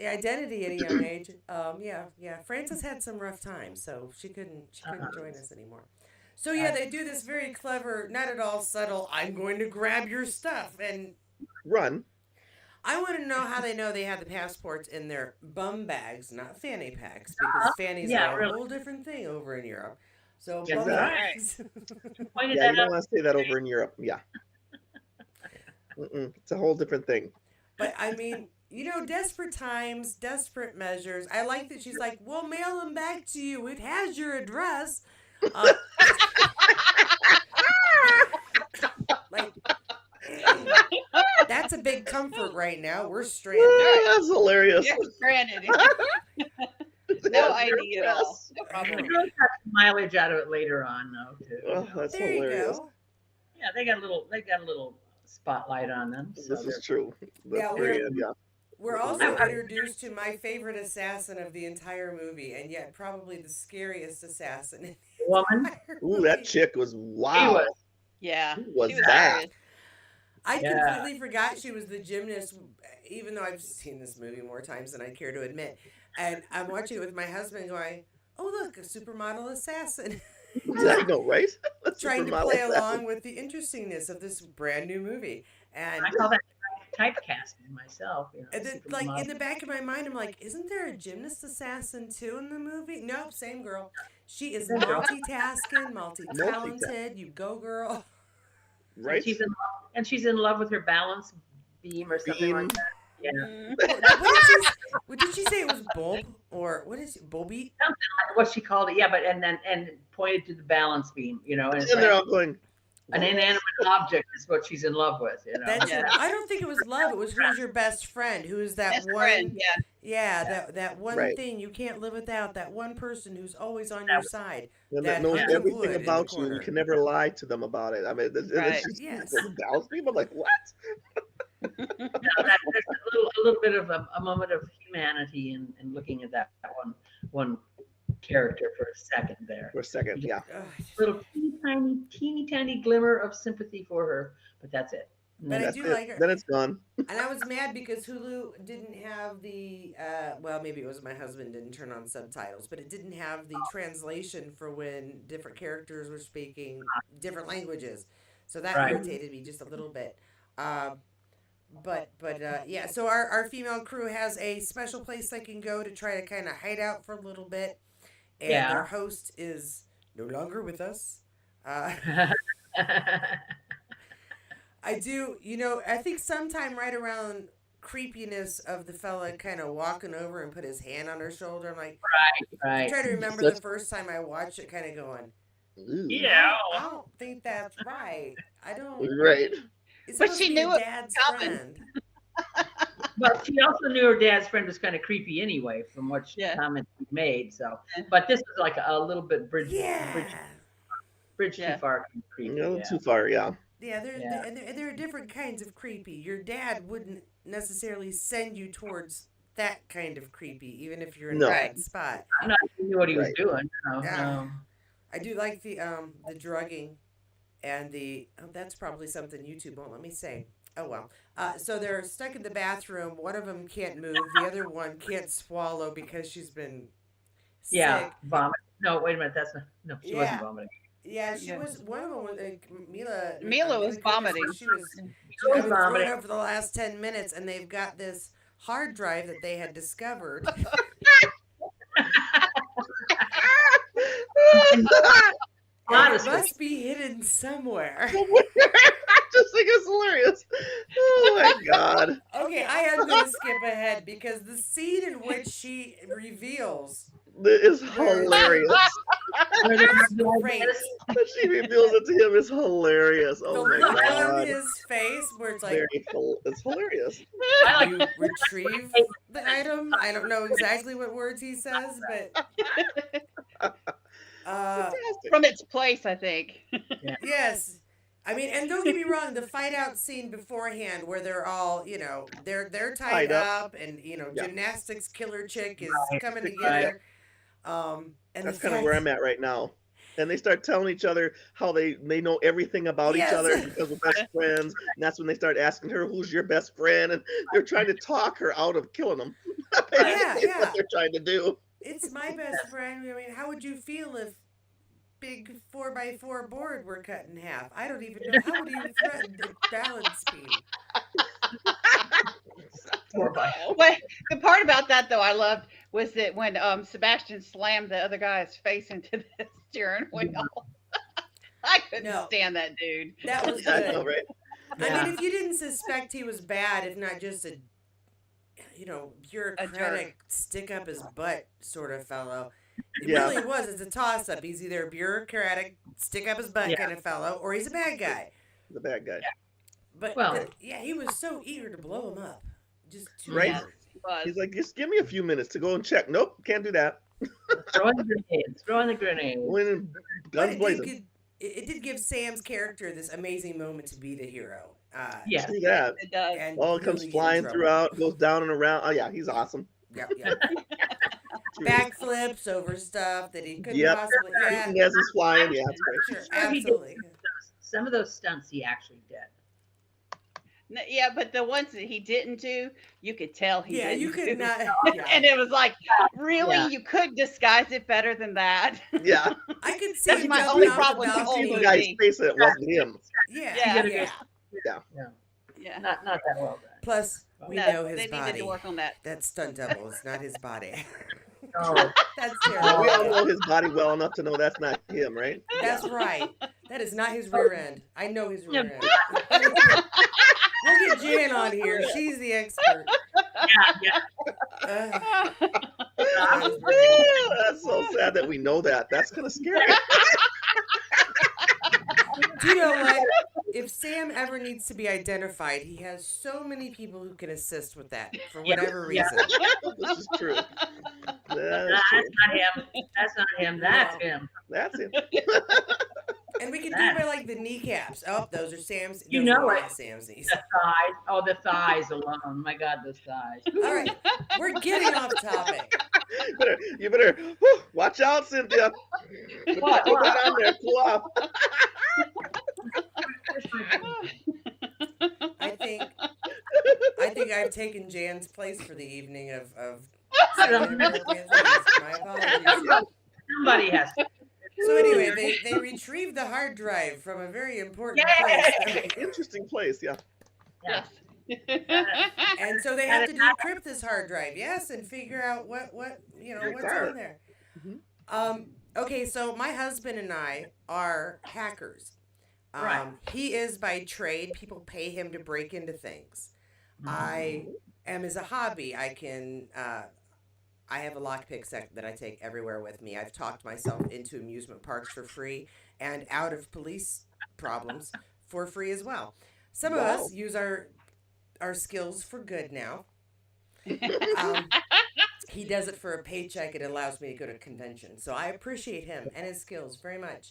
identity at a young age. Yeah. Frances had some rough times, so she couldn't join us anymore. So yeah, they do this very clever, not at all subtle. I'm going to grab your stuff, and Run. I want to know how they know they have the passports in their bum bags, not fanny packs, because fannies Yeah, are a really. whole different thing over in Europe. So Yes, bum they are. bags. Pointed Yeah, that you don't out. want to say that over in Europe. Yeah. It's a whole different thing. But I mean, desperate times, desperate measures. I like that she's like, we'll mail them back to you. It has your address. Like, that's a big comfort right now. We're stranded. That's hilarious. You're stranded. No That's ID at all. impressed. No The problem. girls got some mileage out of it later on, though. Too. Oh, that's There you hilarious. go. Yeah, they got a little spotlight on them. So This is true. Yeah, That's very good. Yeah. We're also introduced to my favorite assassin of the entire movie, and yet probably the scariest assassin in the woman. entire Ooh, that movie. chick was She wow. was. Yeah. Who was she was that? serious. I Yeah. completely forgot she was the gymnast, even though I've seen this movie more times than I care to admit. And I'm watching it with my husband going, oh, look, a supermodel assassin. I know, right? That's Trying to supermodel play assassin. along with the interestingness of this brand new movie. And I call that typecasting myself. then, like, in the back of my mind, I'm like, isn't there a gymnast assassin too in the movie? Nope, same girl. She is Same girl. multitasking, multi-talented. You go, girl. Right? And she's in love with her balance beam or something like that. Yeah. Mm. What did she say? It was Bob? Or what is it? Bobby? What she called it, yeah, but and pointed to the balance beam, and it's And they're like all going, an inanimate object is what she's in love with, That's Yeah. I don't think it was love. It was who's your best friend? Who is that Best one? friend, yeah. Yeah, that one Right. thing you can't live without. That one person who's always on your side. and That that knows hunk of everything wood in the about you. corner. You can never lie to them about it. I mean, Right. Yes. Dallas people like, what? there's a little bit of a moment of humanity in looking at that one character for a second there. For a second, yeah. Ugh, Little teeny tiny glimmer of sympathy for her, but that's it. But I That's do it. like her. Then it's gone. And I was mad because Hulu didn't have the, well, maybe it was my husband didn't turn on subtitles, but it didn't have the translation for when different characters were speaking different languages. So that Right. irritated me just a little bit. But yeah, so our female crew has a special place they can go to try to kind of hide out for a little bit, and Yeah. their host is no longer with us. Uh, I do, I think sometime right around creepiness of the fella kind of walking over and put his hand on her shoulder. I'm like, I Right. try to remember Such- the first time I watched it, kind of going, Ooh. I don't think that's right. I don't. Right. It's But supposed she to be knew a it dad's was coming. friend. But she also knew her dad's friend was kind of creepy anyway, from what Yeah. comments she made. So, Yeah. but this is like a little bit bridge Yeah. Yeah. too far. Creepy. A little Yeah. too far, yeah. Yeah, Yeah. there are different kinds of creepy. Your dad wouldn't necessarily send you towards that kind of creepy, even if you're in No. a bad spot. I'm not sure he knew what he was Right. doing. No, Yeah. no. I do like the drugging and that's probably something YouTube won't let me say. Oh well. So they're stuck in the bathroom. One of them can't move. The other one can't swallow because she's been sick. Yeah, vomit. No, wait a minute. That's not. No, she wasn't Yeah. vomiting. Yeah, she Yeah. was one of them. Was Mila. Mila was Kunis, vomiting. She was. She was I've been throwing vomiting. up for the last 10 minutes, and they've got this hard drive that they had discovered. A lot And of it stuff. must be hidden somewhere. I just think it's hilarious. Oh my god. Okay, I am going to skip ahead because the scene in which she reveals It is hilarious. Where they're great. When she reveals it to him is hilarious. The Oh my look on god. his face where it's like, It's hilarious. I like you retrieve the item. I don't know exactly what words he says, but Fantastic. From its place, I think. yes. I mean, and don't get me wrong, the fight out scene beforehand where they're all, they're tied Tied up. up and, Yeah. gymnastics killer chick is Right. coming together. And That's the kind of fact- where I'm at right now. And they start telling each other how they know everything about Yes. each other because we're best friends. And that's when they start asking her, who's your best friend? And they're trying to talk her out of killing them. Basically, yeah. what they're trying to do. It's my best friend. I mean, how would you feel if big 4x4 board were cut in half? I don't even know. How would you threaten the balance beam? 4x4. Well, the part about that though I loved was that when Sebastian slammed the other guy's face into the steering wheel. I couldn't No. stand that dude. That was I good. know, right? I mean, if you didn't suspect he was bad, if not just a, bureaucratic, stick up his butt sort of fellow, it Yeah. really was. It's a toss up. He's either a bureaucratic, stick up his butt Yeah. kind of fellow, or he's a bad guy. The bad guy. But, Well- yeah, he was so eager to blow him up. Just too Right. eager. It was. He's like, just give me a few minutes to go and check. Nope, can't do that. Throwing the grenades. Throwing the grenades. When in But guns it blazing. did give Sam's character this amazing moment to be the hero. Yeah. See that. It does. And All comes really get in flying trouble. throughout, goes down and around. Oh yeah, he's awesome. Yep. Backflips over stuff that he couldn't Yep. possibly. Yeah, As he's flying, yeah, it's great. sure, He did absolutely. some of those stunts he actually did. Yeah, but the ones that he didn't do, you could tell he Yeah, didn't you could do. not. Yeah. And it was like, really? Yeah. You could disguise it better than that? Yeah, I could see That's him my jumping only off the problem with the whole see balcony. the movie. guy's face that it wasn't him. Yeah, Yeah. yeah. Yeah. Not that well done. Plus, we No, know they his needed body. to work on that. That stunt double is not his body. No. That's We all terrible. know his body well enough to know that's not him, right? That's right. That is not his rear end. I know his rear end. We'll get Jan on here. She's the expert. Yeah. That's so sad that we know that. That's kind of scary. Do you know what? If Sam ever needs to be identified, he has so many people who can assist with that for whatever Yeah. reason. This is true. That's That's true. not him. That's not him. That's No. him. That's it. And we can do it by like the kneecaps. Oh, those are Sam's. You those are know it. not Sam's knees. The thighs. Oh, the thighs alone. My God, those thighs. All right, we're getting off topic. You better whew, watch out, Cynthia. What? Put that on there. Cool off. I think I've taken Jan's place for the evening of saying inappropriate things. My apologies. Somebody has to. So anyway, they retrieved the hard drive from a very important Yay! place. Interesting place, yeah. Yeah. Yes. And so they have to decrypt this hard drive, yes, and figure out what what's Sure. on there. Mhm. Okay, so my husband and I are hackers. Right. He is by trade. People pay him to break into things. I am as a hobby. I have a lockpick set that I take everywhere with me. I've talked myself into amusement parks for free and out of police problems for free as well. Some of Wow. us use our skills for good now. Um, he does it for a paycheck. It allows me to go to conventions. So I appreciate him and his skills very much.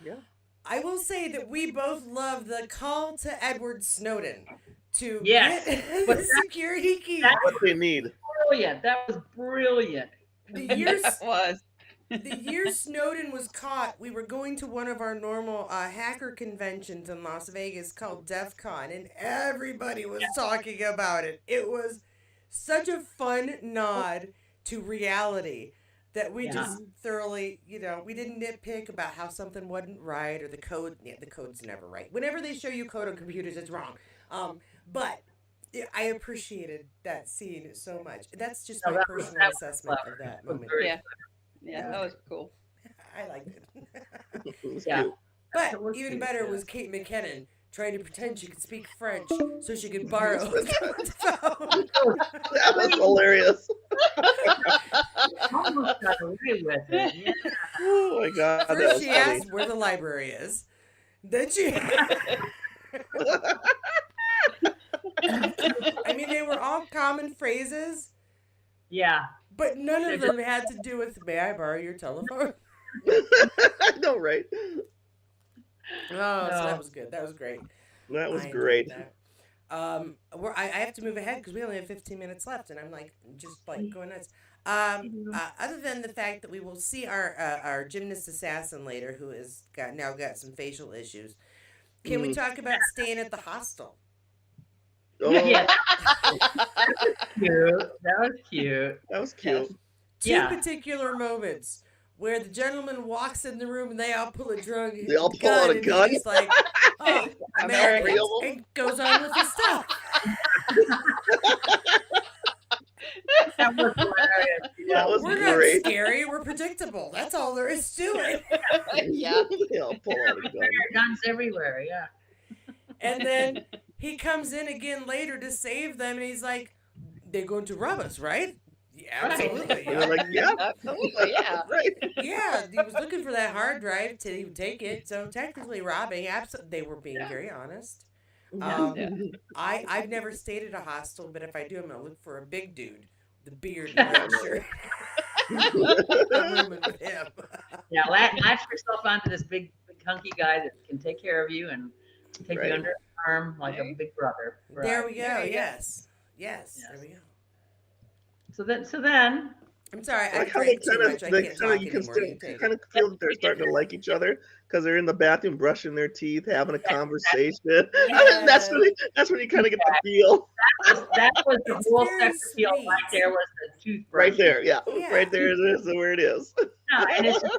Yeah. I will say that we both love the call to Edward Snowden to Yes. get But the security key. What they need. Brilliant. That was brilliant. The years It was. the year Snowden was caught, we were going to one of our normal hacker conventions in Las Vegas called DEF CON, and everybody was talking about it. It was such a fun nod to reality that we Yeah. just thoroughly, we didn't nitpick about how something wasn't right or the code. Yeah, the code's never right. Whenever they show you code on computers, it's wrong. But I appreciated that scene so much. That's just No, my that was- personal that was assessment clever. of that That was moment. very Yeah. Yeah, that was cool. I liked it. It was Yeah. cute. But It was even cute, better yeah. was Kate McKinnon trying to pretend she could speak French so she could borrow the phone. That was hilarious. Almost got away with it. Yeah. Oh my god, that First was she funny. asked where the library is. Then she I mean they were all common phrases, Yeah. but none of them had to do with may I borrow your telephone? I know, right? So No. that was good. That was great. That was I enjoyed great. that. I have to move ahead because we only have 15 minutes left, and I'm like just like going nuts. Other than the fact that we will see our gymnast assassin later, who has got some facial issues, can we talk about staying at the hostel? Oh, Yeah. Cute. That was cute. that was cute. Two Yeah. particular moments where the gentleman walks in the room and they all pull a They all pull out a and gun? he's just like, oh, Americans. Americans, and goes on with his stuff. That was hilarious. That was We're not great. scary. We're predictable. That's all there is to it. Yeah. They all pull out a gun. Guns everywhere. Yeah. And then he comes in again later to save them, and he's like, "They're going to rob us, right?" Yeah, absolutely. And they're like, yeah, Absolutely, yeah. right. Yeah, he was looking for that hard drive to take it. So technically robbing. They were being very honest. Yeah. I've never stayed at a hostel, but if I do, I'm gonna look for a big dude, the beard and red shirt. I'm rooming with him. Yeah. Latch yourself onto this big hunky guy that can take care of you and take Right. you under his arm like a big brother. There we go. There you go. Yes. Yes. Yes. There we go. So then. I'm sorry. I Like how they drank too kind much. I of, they can't kind of, talk you can anymore. still, You you take kind it. of feel that they're starting to like each other because they're in the bathroom brushing their teeth, having a conversation. That's when you kind of get the feel That was the It's whole very sex appeal right sweet. there was the toothbrush. right there. Yeah, Yeah. right there is where it is. Yeah, and it's just,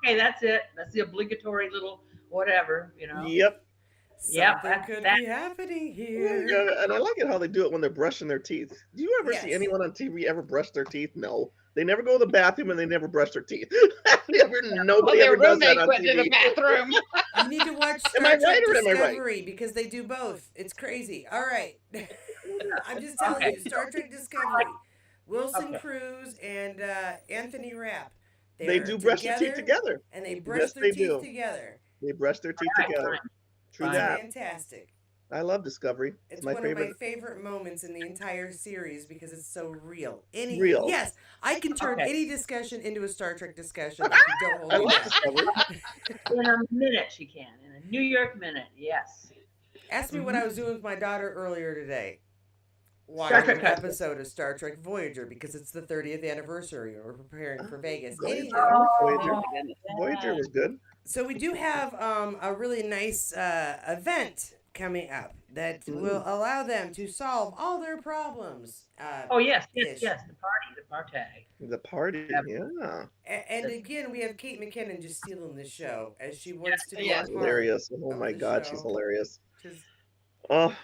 okay, that's it. That's the obligatory little whatever, you know. Yep. Yep, Something could that- be happening Yeah, here. and I like it how they do it when they're brushing their teeth. Do you ever see Yes. anyone on TV ever brush their teeth? No. They never go to the bathroom and they never brush their teeth. Nobody Well, ever their does that roommate on went to the TV. bathroom. You need to watch Am Star I Trek right or am I right? Discovery because they do both. It's crazy. All right. I'm just telling Okay. you, Star Trek Discovery. Wilson Okay. Cruz and Anthony Rapp. They do brush their teeth together. And they brush Yes, their they teeth do. together. They brush their teeth All right, together. fine. True Fine. that. Fantastic. I love Discovery. It's my one favorite. of my favorite moments in the entire series because it's so real. Real. Yes, I can turn Okay. any discussion into a Star Trek discussion if you don't hold I me love back. Discovery. In a minute she can. In a New York minute, yes. Ask me what I was doing with my daughter earlier today. Star Watching Trek an episode of Star Trek Voyager because it's the 30th anniversary and we're preparing for Vegas. Voyager. Anywho, Voyager. yeah. Voyager was good. so we do have a really nice event coming up that will allow them to solve all their problems. Oh yes, Ish. yes, the party. The party. Yep. Yeah. And again, we have Kate McKinnon just stealing the show as she wants to be Yeah. a part Hilarious. Oh of my the God, show. she's hilarious. Just- Oh,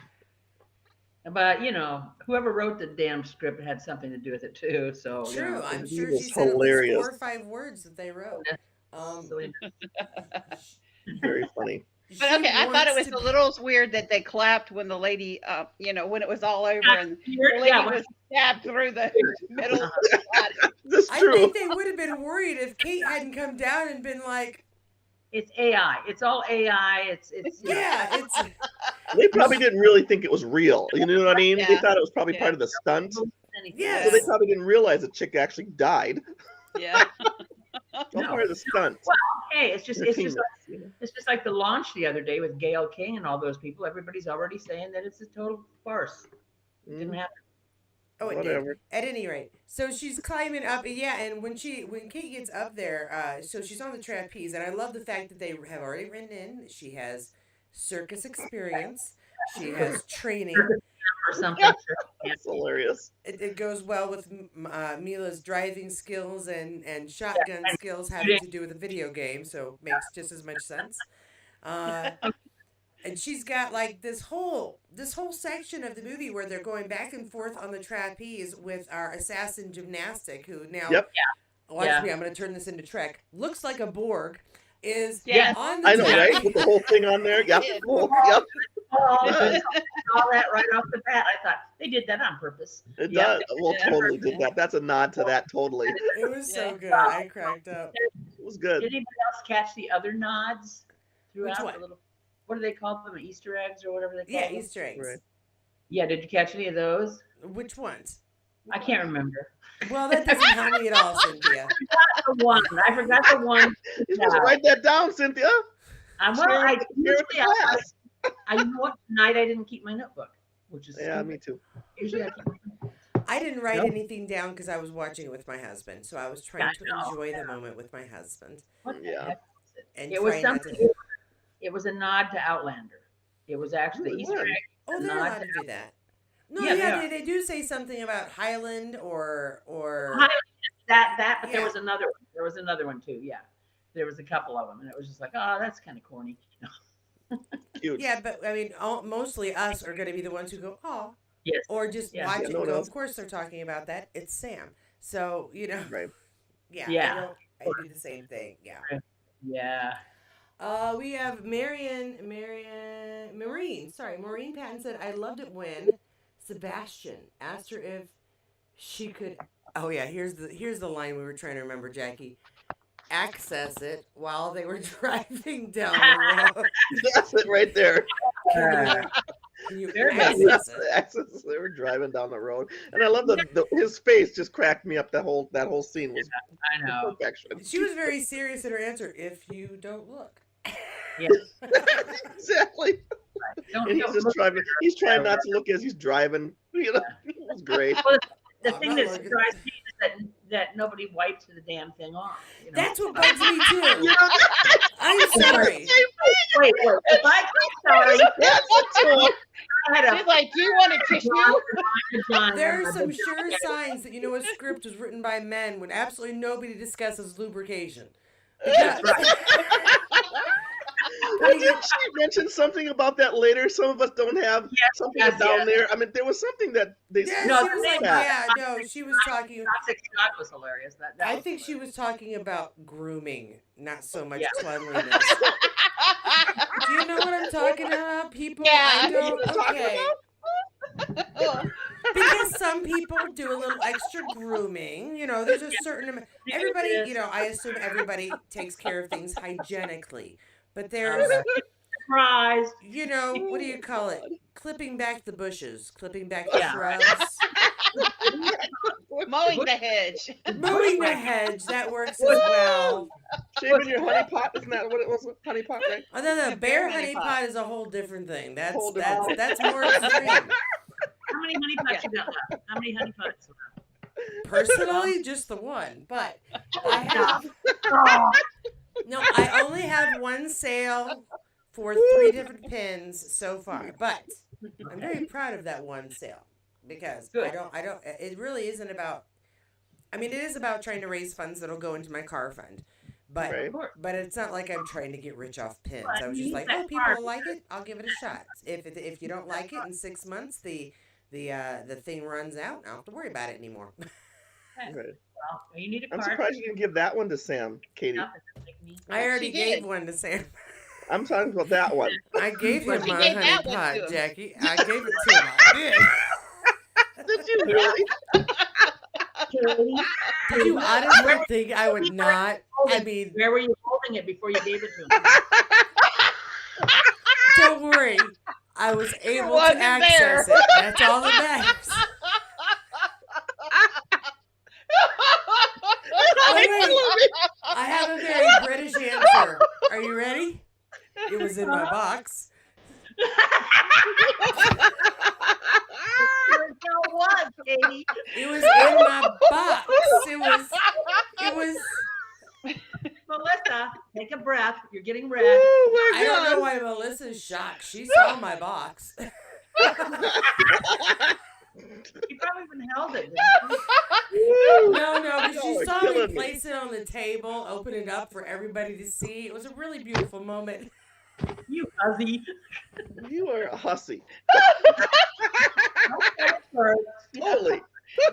But whoever wrote the damn script had something to do with it too. So True. I'm He sure was she said at least hilarious. 4 or 5 words that they wrote. Um, silly. Very funny. But she okay, I thought it wants was to. a little weird that they clapped when the lady, when it was all over and the lady Yeah, was stabbed through the middle of the body. That's I true. think they would have been worried if Kate hadn't come down and been like, it's AI. It's all AI. It's yeah, it's. They probably didn't really think it was real. You know what I mean? They Yeah. thought it was probably Yeah. part of the stunt. anything. Yes. So they probably didn't realize the chick actually died. Yeah. All No. part of the stunt. Hey, it's just like the launch the other day with Gail King and all those people. Everybody's already saying that it's a total farce. It didn't happen. Oh, it Whatever. did. At any rate, so she's climbing up. Yeah, and when Kate gets up there, so she's on the trapeze, and I love the fact that they have already written in. She has circus experience. She has training. Or something. That's hilarious. It goes well with Mila's driving skills and shotgun skills having to do with a video game, so it makes just as much sense. And she's got like this whole section of the movie where they're going back and forth on the trapeze with our assassin gymnastic, who now Yep. watch Yeah. me. I'm going to turn this into Trek. Looks like a Borg. Is Yes. on the I know, right? trapeze. With the whole thing on there. Yep. Yeah. Cool. Yep. I saw that right off the bat. I thought they did that on purpose. It Yeah. does. Well, Yeah. totally did that. That's a nod to that. Totally. It was so Yeah. good. I cracked up. It was good. Did anybody else catch the other nods throughout? Which one? The little, what do they call them? Easter eggs or whatever they call Yeah, them? Easter eggs. Right. Yeah, did you catch any of those? Which ones? I can't remember. Well, that doesn't help me at all, Cynthia. The one. I forgot the one. You're supposed to write that down, Cynthia. I Share with the class. you know what? Tonight I didn't keep my notebook, which is Yeah, stupid. me too. Usually I keep my notebook. I didn't write Nope. anything down because I was watching it with my husband, so I was trying to I know. enjoy the moment with my husband. What the Yeah. heck was it? And It was try not something. to- It was a nod to Outlander. It was actually Oh, the Easter it was. egg. Oh, they're nod allowed to to do that. No, Yeah, yeah, they they do say something about Highland or that, but there Yeah. was another one. There was another one too. Yeah, there was a couple of them, and it was just like, oh, that's kind of corny. Cute. yeah, but I mean, mostly us are going to be the ones who go, oh, Yes. or just Yeah. watch Yeah, it no and go, one of course they're talking about that. It's Sam. So, Right. yeah, Yeah. I do the same thing. Yeah. Yeah. We have Maureen Patton said, I loved it when Sebastian asked her if she could, oh yeah, here's the line we were trying to remember, Jackie. Access it while they were driving down the road. That's it right there. Can you Very access it? Access. They were driving down the road, and I love his face just cracked me up. That whole scene was I know. perfection. She was very serious in her answer. If you don't look. Yeah. Exactly. Don't And he's just look- driving. He's trying not to look as he's driving. You know, it was great. The I'm thing not that looking. surprised me is that nobody wipes the damn thing off. You know? That's what bugs me You too. know, I'm sorry. Wait. If I'm sorry, that's the tool. I had She's like, do you want a tissue? There are some sure signs that a script was written by men when absolutely nobody discusses lubrication. That's right. Well, didn't she mention something about that later? Some of us don't have something yes, down yes. there. I mean, there was something that they Yeah, No, she was like, that. she was talking. Toxic Scott was hilarious. That I was think she hilarious. was talking about grooming, not so much Yeah. cleanliness. Do you know what I'm talking about, people? Yeah. I You know what I'm don't. talking Okay. Because some people do a little extra grooming. There's a certain amount. Everybody, I assume everybody takes care of things hygienically. But there's, Surprise. what do you call it? Clipping back the bushes, clipping back the Yeah. shrubs, Mowing the hedge. mowing the hedge. That works as well. Shaving your honey pot, isn't that what it was? Honey pot, right? Oh, no, bear honey honey pot. pot is a whole different thing. That's Whole different that's more extreme. How many honey pots you got left? How many honey pots? Personally, just the one. But I have Oh, no. I only have one sale for 3 different pins so far. But I'm very proud of that one sale because Good. I don't. It really isn't about. I mean, it is about trying to raise funds that'll go into my car fund. But Right. of course. But it's not like I'm trying to get rich off pins. Well, I was just you like, use oh, that people card. will like it. I'll give it a shot. If you don't like it in 6 months, the the thing runs out. I don't have to worry about it anymore. Right. Well, you need a I'm card. surprised you didn't give that one to Sam, Katie. Nothing like me. I already She gave did. one to Sam. I'm talking about that one. I gave him She my gave honey that one pot, to him. Jackie. I gave it to him. I Did you really? Katie, did. Did you honestly think I would not? I mean, where were you holding it before you gave it to him? don't worry. I was able to wasn't access there. it. That's all that matters. Wait. I have a very British answer. Are you ready? It was in my box. It was, Katie. It was in my box. It was. Melissa, take a breath. You're getting red. Oh my I don't know god. why Melissa's shocked. She saw my box. You probably even held it. No, but she Y'all are saw me killing me. place it on the table, open it up for everybody to see. It was a really beautiful moment. You fuzzy. You are a hussy. Totally. Totally.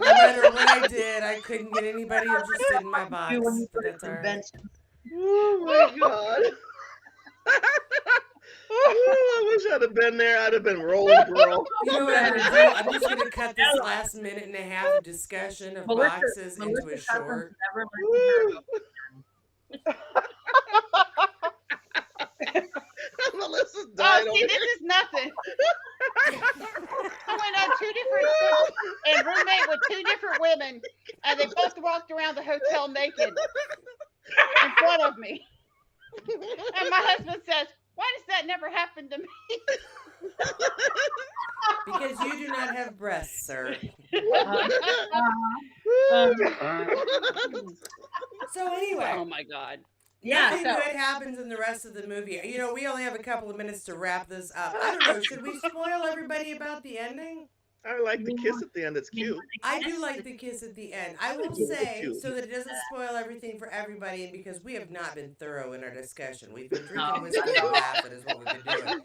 No matter what I did, I couldn't get anybody interested in my box. You when you But go to that's all right. conventions. Oh my god. Oh, I wish I'd have been there. I'd have been rolling, girl. You know what I'm going to do? I'm just going to cut this last minute and a half of discussion of boxes into a Melissa's short. never mentioned her. Melissa's dying Oh, over see, here. this is nothing. I went on 2 different trips and roommate with 2 different women, and they both walked around the hotel naked in front of me. And my husband says, "Why does that never happen to me?" Because you do not have breasts, sir. So anyway. Oh my God. Yeah, Nothing so good happens in the rest of the movie. You know, we only have a couple of minutes to wrap this up. I don't know. Should we spoil everybody about the ending? I like the kiss at the end. It's cute. I do like the kiss at the end. I will do say, too. so that it doesn't spoil everything for everybody, and because we have not been thorough in our discussion. We've been drinking whiskey and laughing is what we've been doing.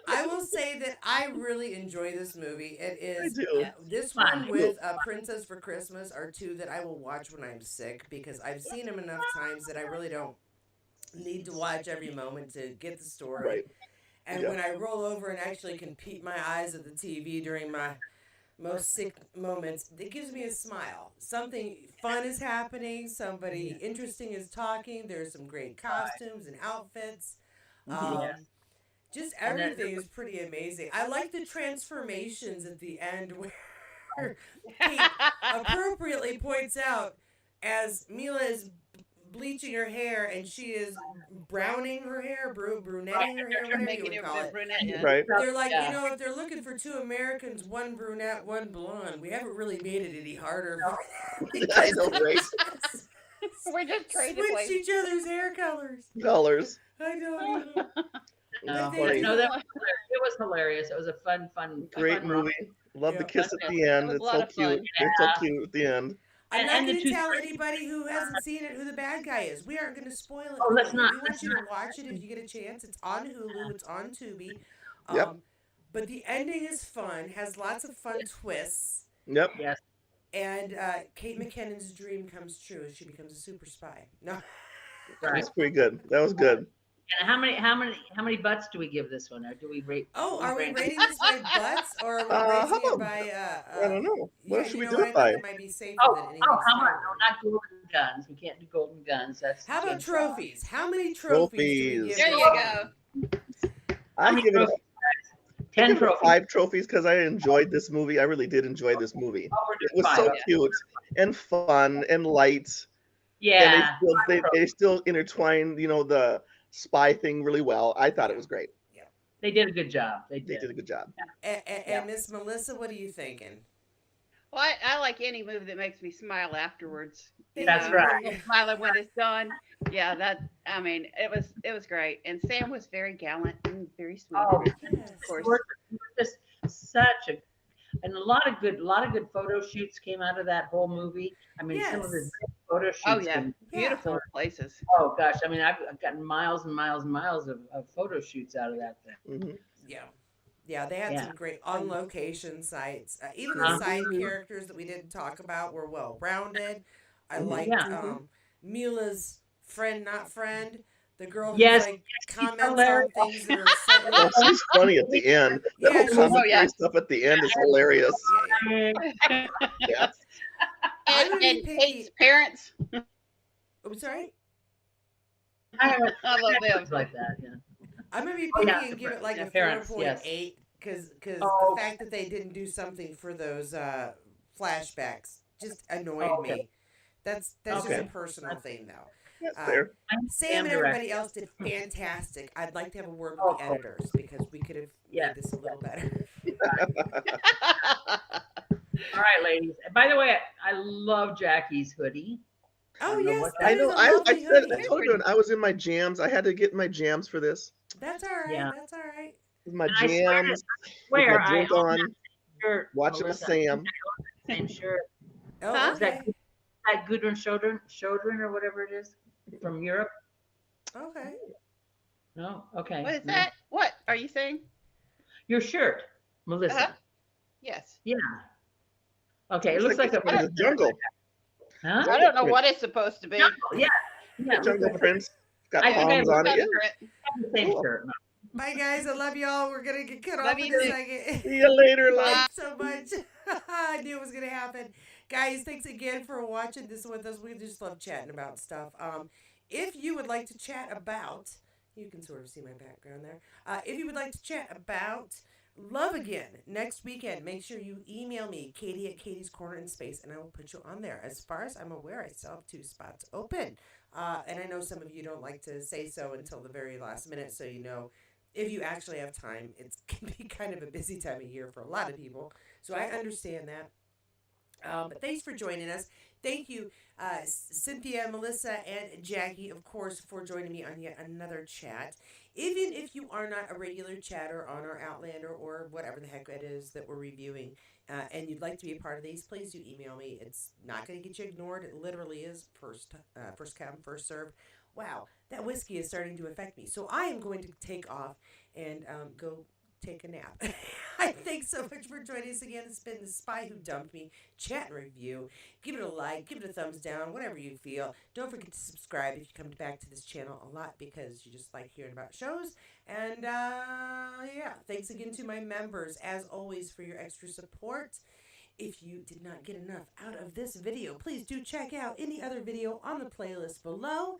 I will say that I really enjoy this movie. It is do. this one with Princess for Christmas are two that I will watch when I'm sick because I've seen them enough times that I really don't need to watch every moment to get the story. Right. And Yeah. when I roll over and actually can peep my eyes at the TV during my most sick moments, it gives me a smile. Something fun is happening. Somebody interesting is talking. There's some great costumes and outfits. Yeah. Just everything is pretty amazing. I like the transformations at the end where Kate appropriately points out as Mila is bleaching her hair and she is browning her hair, brunetting her hair, whatever you Making would it call it. brunette, yeah. Right. They're like, Yeah. you know, if they're looking for 2 Americans, 1 brunette, 1 blonde, we haven't really made it any harder for them. I know, right? We're just trading Switch places. each other's hair colors. Colors. I know. No, They no, do. that was hilarious. It was hilarious. It was a fun, Great fun movie. Love the Yeah. kiss at the It end. was a It's lot so of cute. fun. It's so cute at the end. I'm not And the going to two- tell anybody who hasn't seen it who the bad guy is. We aren't going to spoil it. Oh, for let's you. not- We want let's you to not. watch it if you get a chance. It's on Hulu. It's on Tubi. Yep. But the ending is fun. Has lots of fun twists. Yep. Yes. And Kate McKinnon's dream comes true as she becomes a super spy. No. That Right. was pretty good. That was good. And how many butts do we give this one? Or do we rate? Oh, are we rate- rating this by butts or are we How rating it about- by? I don't know. What should we do I it by? think it might be safer Oh, than anything. how much? No, not golden guns. We can't do golden guns. That's How about against- trophies? How many trophies do we Trophies. give? There this you one? go. I many give it a, trophies? I 10 give it trophies. 5 trophies because I enjoyed this movie. I really did enjoy this movie. Oh, we're It just was five. so Yeah. cute and fun and light. Yeah. And they still intertwine, you know, the spy thing really well. I thought it was great. They did a good job. They They did. did a good job. And Miss Melissa, what are you thinking? Well, I like any movie that makes me smile afterwards. You That's know, right. I'm smiling when it's done. Yeah, I mean, it was great. And Sam was very gallant and very sweet. Oh, Yes. Of course. It was just such a, and a lot of good photo shoots came out of that whole movie. I mean, some of the Yes. photo shoots. Oh, yeah. and- Beautiful places. oh gosh, I mean, I've gotten miles and miles and miles of photo shoots out of that thing. Mhm. Yeah. Yeah, they had Yeah. some great on location sites. Even the Uh-huh. side characters that we didn't talk about were well rounded. I Mhm. liked Yeah. Mila's friend, not friend, the girl who's Yes, like she's comments hilarious. on things that are slightly. Well, she's funny at the end. The whole Yeah, she's commentary yeah. stuff at the end is hilarious. yeah. Yeah. I'm gonna be And Kate's picky. parents. I'm sorry. I I love them. like that. Yeah. I'm gonna be Oh, picky yeah, and give it like yeah, a parents, 4.8 because the Oh. fact that they didn't do something for those flashbacks just annoyed Oh, okay. me. That's just Okay. a personal thing though. That's fair. Sam and everybody else did fantastic. I'd like to have a word with the editors because we could have Yeah. made this a little better. All right, ladies. And by the way, I love Jackie's hoodie. Oh don't know yes, what that I is know. a I lovely said I hoodie. told everyone I was in my jams. I had to get my jams for this. That's all right. Yeah. That's all right. My I swear, jams. Where With my I drink own on, that shirt, watching a Melissa. Sam. Same shirt. Oh, Huh? Is that okay. Gudrun Shodrin or whatever it is from Europe? Okay. No. Okay. What is No. that? What are you saying? Your shirt, Melissa. Uh-huh. Yes. Yeah. Okay. It looks like it's a. from the jungle. Huh? I don't know what it's supposed to be. Yeah. Yeah. It looks Jungle like Prince. Got I think palms I on it. Yeah. the same Cool. shirt. Bye guys. I love y'all. We're gonna get cut Love off in you a too. second. See you later, love. Thanks so much. I knew it was gonna happen. Guys, thanks again for watching this with us. We just love chatting about stuff. If you would like to chat about, you can sort of see my background there. If you would like to chat about Love Again next weekend, make sure you email me, Katie at Katie's Corner in Space, and I will put you on there. As far as I'm aware, I still have 2 spots open. And I know some of you don't like to say so until the very last minute, so you know if you actually have time. It can be kind of a busy time of year for a lot of people, so I understand that. But thanks for joining us. Thank you, Cynthia, Melissa, and Jackie, of course, for joining me on yet another chat. Even if you are not a regular chatter on our Outlander or whatever the heck it is that we're reviewing, and you'd like to be a part of these, please do email me. It's not going to get you ignored. It literally is first come, first serve. Wow, that whiskey is starting to affect me. So I am going to take off and go take a nap. Thanks so much for joining us again. It's been The Spy Who Dumped Me chat and review. Give it a like, give it a thumbs down, whatever you feel. Don't forget to subscribe if you come back to this channel a lot because you just like hearing about shows. And yeah, thanks again to my members as always for your extra support. If you did not get enough out of this video, please do check out any other video on the playlist below.